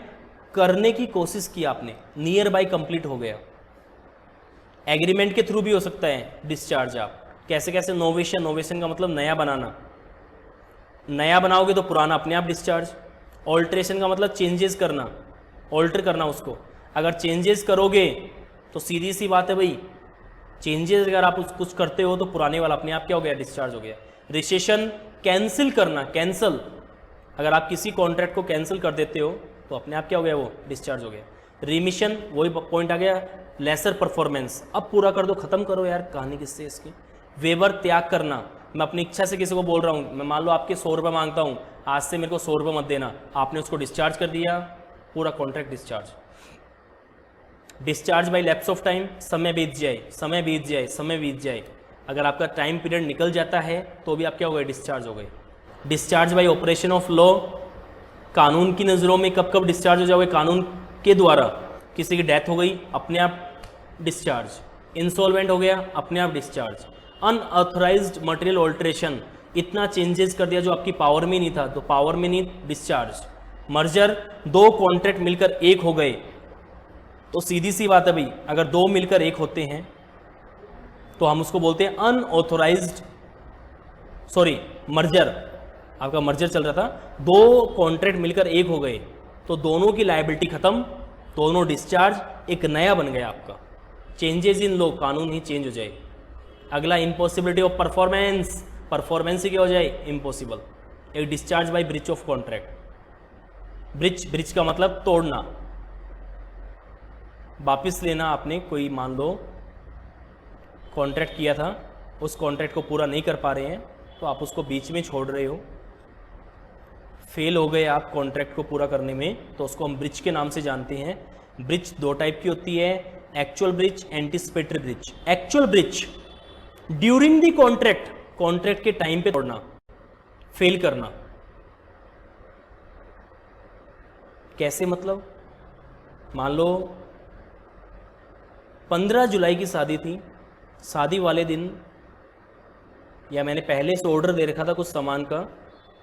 करने की कोशिश की आपने, नियर बाय कंप्लीट हो गया। एग्रीमेंट के थ्रू भी हो सकता है डिस्चार्ज। आप कैसे कैसे? नोवेशन, नोवेशन का मतलब नया बनाना, नया बनाओगे तो पुराना अपने आप डिस्चार्ज। ऑल्ट्रेशन का मतलब चेंजेस करना, ऑल्टर करना उसको। अगर चेंजेस करोगे तो सीधी सी बात है भाई, चेंजेस अगर आप कुछ करते हो तो पुराने वाला अपने आप क्या हो गया? डिस्चार्ज हो गया। रिसेशन, कैंसिल करना, कैंसल, अगर आप किसी कॉन्ट्रैक्ट को कैंसिल कर देते हो तो अपने आप क्या हो गया? वो डिस्चार्ज हो गया। रिमिशन, वही पॉइंट आ गया, लेसर परफॉर्मेंस, अब पूरा कर दो, खत्म करो यार, कहानी किससे इसकी। वेवर, त्याग करना, मैं अपनी इच्छा से किसी को बोल रहा हूँ, मैं मान लो आपके 100 रुपये मांगता हूँ, आज से मेरे को 100 रुपये मत देना, आपने उसको डिस्चार्ज कर दिया, पूरा contract discharge. Discharge by lapse of time, समय बीत जाए, समय बीत जाए, समय बीत जाए, अगर आपका टाइम पीरियड निकल जाता है तो भी आप क्या हो गए? डिस्चार्ज हो गए। Discharge by operation of law, कानून की नज़रों में कब कब डिस्चार्ज हो जाओगे? कानून के द्वारा किसी की डेथ हो गई, अपने आप डिस्चार्ज। इंसॉल्वेंट हो गया, अपने आप डिस्चार्ज। अनऑथराइज्ड मटेरियल ऑल्ट्रेशन, इतना चेंजेस कर दिया जो आपकी पावर में नहीं था, तो पावर में नहीं, डिस्चार्ज। मर्जर, दो कॉन्ट्रैक्ट मिलकर एक हो गए, तो सीधी सी बात है भाई, अगर दो मिलकर एक होते हैं तो हम उसको बोलते हैं अनऑथराइज्ड, सॉरी मर्जर, आपका मर्जर चल रहा था, दो कॉन्ट्रैक्ट मिलकर एक हो गए तो दोनों की लायबिलिटी खत्म, दोनों डिस्चार्ज, एक नया बन गया आपका। चेंजेस इन लॉ, कानून ही चेंज हो जाए। अगला इम्पॉसिबिलिटी ऑफ परफॉर्मेंस, परफॉर्मेंस ही क्या हो जाए? इम्पॉसिबल। एक discharge by breach of contract. Breach का मतलब तोड़ना, वापिस लेना। आपने कोई मान लो कॉन्ट्रैक्ट किया था, उस कॉन्ट्रैक्ट को पूरा नहीं कर पा रहे हैं तो आप उसको बीच में छोड़ रहे हो, फेल हो गए आप कॉन्ट्रैक्ट को पूरा करने में, तो उसको हम ब्रिज के नाम से जानते हैं। ब्रिज दो टाइप की होती है, actual bridge, anticipatory bridge. Actual bridge during the contract, contract के टाइम पे तोड़ना, फेल करना। कैसे मतलब? मान लो 15 जुलाई की शादी थी। शादी वाले दिन या मैंने पहले से ऑर्डर दे रखा था कुछ सामान का,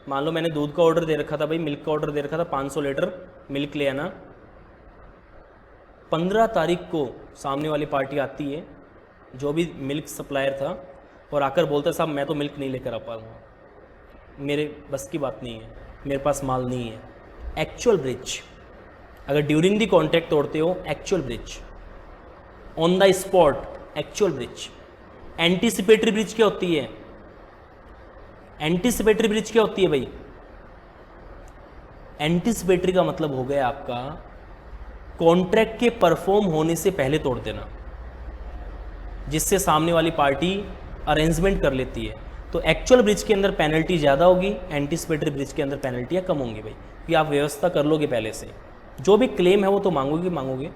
मान लो मैंने दूध का ऑर्डर दे रखा था भाई, मिल्क का ऑर्डर दे रखा था, 500 लीटर मिल्क ले आना। 15 तारीख को सामने वाली पार्टी आती है, जो भी मिल्क सप्लायर था, और आकर बोलता है साहब मैं तो मिल्क नहीं लेकर आ पाऊँगा, मेरे बस की बात नहीं है, मेरे पास माल नहीं है। एक्चुअल ब्रिज, अगर ड्यूरिंग दी कॉन्ट्रैक्ट तोड़ते हो, actual bridge, on the spot actual bridge. Anticipatory bridge क्या होती है? एंटीसिपेटरी ब्रिज क्या होती है भाई? एंटीसिपेटरी का मतलब हो गया आपका कॉन्ट्रैक्ट के परफॉर्म होने से पहले तोड़ देना, जिससे सामने वाली पार्टी अरेंजमेंट कर लेती है। तो एक्चुअल ब्रिज के अंदर पेनल्टी ज़्यादा होगी, एंटीसिपेटरी ब्रिज के अंदर पेनल्टियाँ कम होंगी भाई, कि आप व्यवस्था कर लोगे पहले से, जो भी क्लेम है वो तो मांगोगे।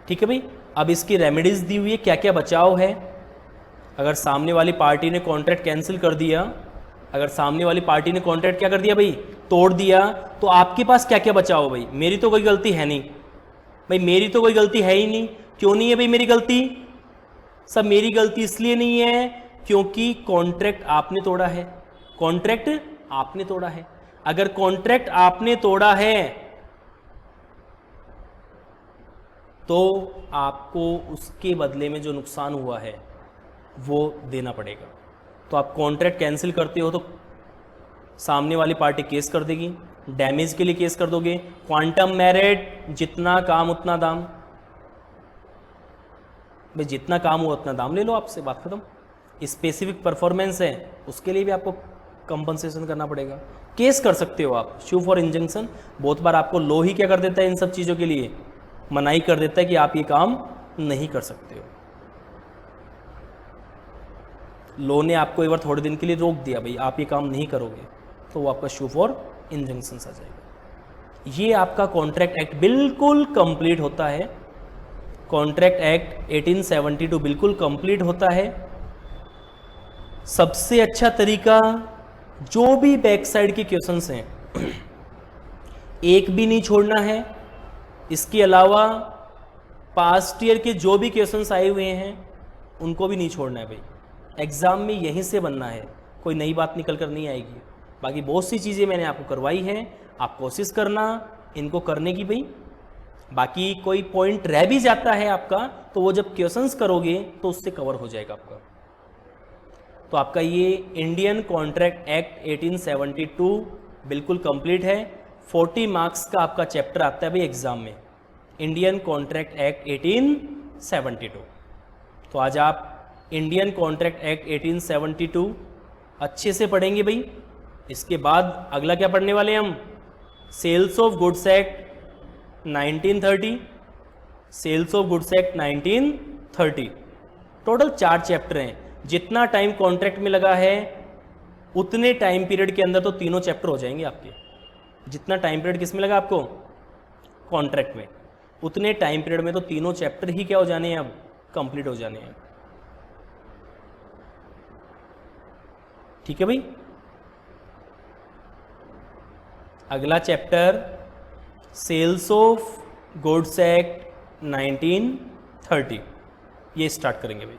ठीक है भाई। अब इसकी रेमेडीज दी हुई है, क्या क्या बचाव है। अगर सामने वाली पार्टी ने कॉन्ट्रैक्ट कैंसिल कर दिया, अगर सामने वाली पार्टी ने कॉन्ट्रैक्ट क्या कर दिया भाई, तोड़ दिया, तो आपके पास क्या क्या बचाव हो भाई? मेरी तो कोई गलती है नहीं भाई, मेरी तो कोई गलती है ही नहीं। क्यों नहीं है भाई मेरी गलती? सब मेरी गलती इसलिए नहीं है क्योंकि कॉन्ट्रैक्ट आपने तोड़ा है, कॉन्ट्रैक्ट आपने तोड़ा है। अगर कॉन्ट्रैक्ट आपने तोड़ा है तो आपको उसके बदले में जो नुकसान हुआ है वो देना पड़ेगा। तो आप कॉन्ट्रैक्ट कैंसिल करते हो तो सामने वाली पार्टी केस कर देगी, डैमेज के लिए केस कर दोगे। क्वांटम मेरिट, जितना काम उतना दाम भाई, जितना काम हो उतना दाम ले लो आपसे, बात खत्म। स्पेसिफिक परफॉर्मेंस है उसके लिए भी आपको कंपनसेशन करना पड़ेगा, केस कर सकते हो आप, शू फॉर इंजंक्शन। बहुत बार आपको लो ही क्या कर देता है, इन सब चीज़ों के लिए मनाही कर देता है कि आप ये काम नहीं कर सकते हो। लो ने आपको एक बार थोड़े दिन के लिए रोक दिया भाई, आप ये काम नहीं करोगे, तो वो आपका शू फॉर इंजंक्शन आ जाएगा। ये आपका कॉन्ट्रैक्ट एक्ट बिल्कुल कंप्लीट होता है, कॉन्ट्रैक्ट एक्ट 1872 बिल्कुल कंप्लीट होता है। सबसे अच्छा तरीका, जो भी बैक साइड के क्वेश्चंस हैं एक भी नहीं छोड़ना है। इसके अलावा पास्ट ईयर के जो भी क्वेश्चंस आए हुए हैं उनको भी नहीं छोड़ना है भाई, एग्जाम में यहीं से बनना है, कोई नई बात निकल कर नहीं आएगी। बाकी बहुत सी चीज़ें मैंने आपको करवाई हैं, आप कोशिश करना इनको करने की भाई। बाकी कोई पॉइंट रह भी जाता है आपका, तो वो जब क्वेश्चंस करोगे तो उससे कवर हो जाएगा आपका। तो आपका ये इंडियन कॉन्ट्रैक्ट एक्ट 1872 बिल्कुल कंप्लीट है। 40 मार्क्स का आपका चैप्टर आता है भाई एग्जाम में, इंडियन कॉन्ट्रैक्ट एक्ट 1872। तो आज आप इंडियन कॉन्ट्रैक्ट एक्ट 1872 अच्छे से पढ़ेंगे भाई। इसके बाद अगला क्या पढ़ने वाले हैं हम? Sales of goods act 1930, sales of goods act 1930। Total 4 chapter हैं। जितना टाइम कॉन्ट्रैक्ट में लगा है उतने टाइम पीरियड के अंदर तो तीनों चैप्टर हो जाएंगे आपके। जितना टाइम पीरियड किस में लगा आपको? कॉन्ट्रैक्ट में, उतने टाइम पीरियड में तो तीनों चैप्टर ही क्या हो जाने हैं, अब कंप्लीट हो जाने हैं। ठीक है भाई। अगला chapter sales of goods act 1930, ये स्टार्ट करेंगे भाई।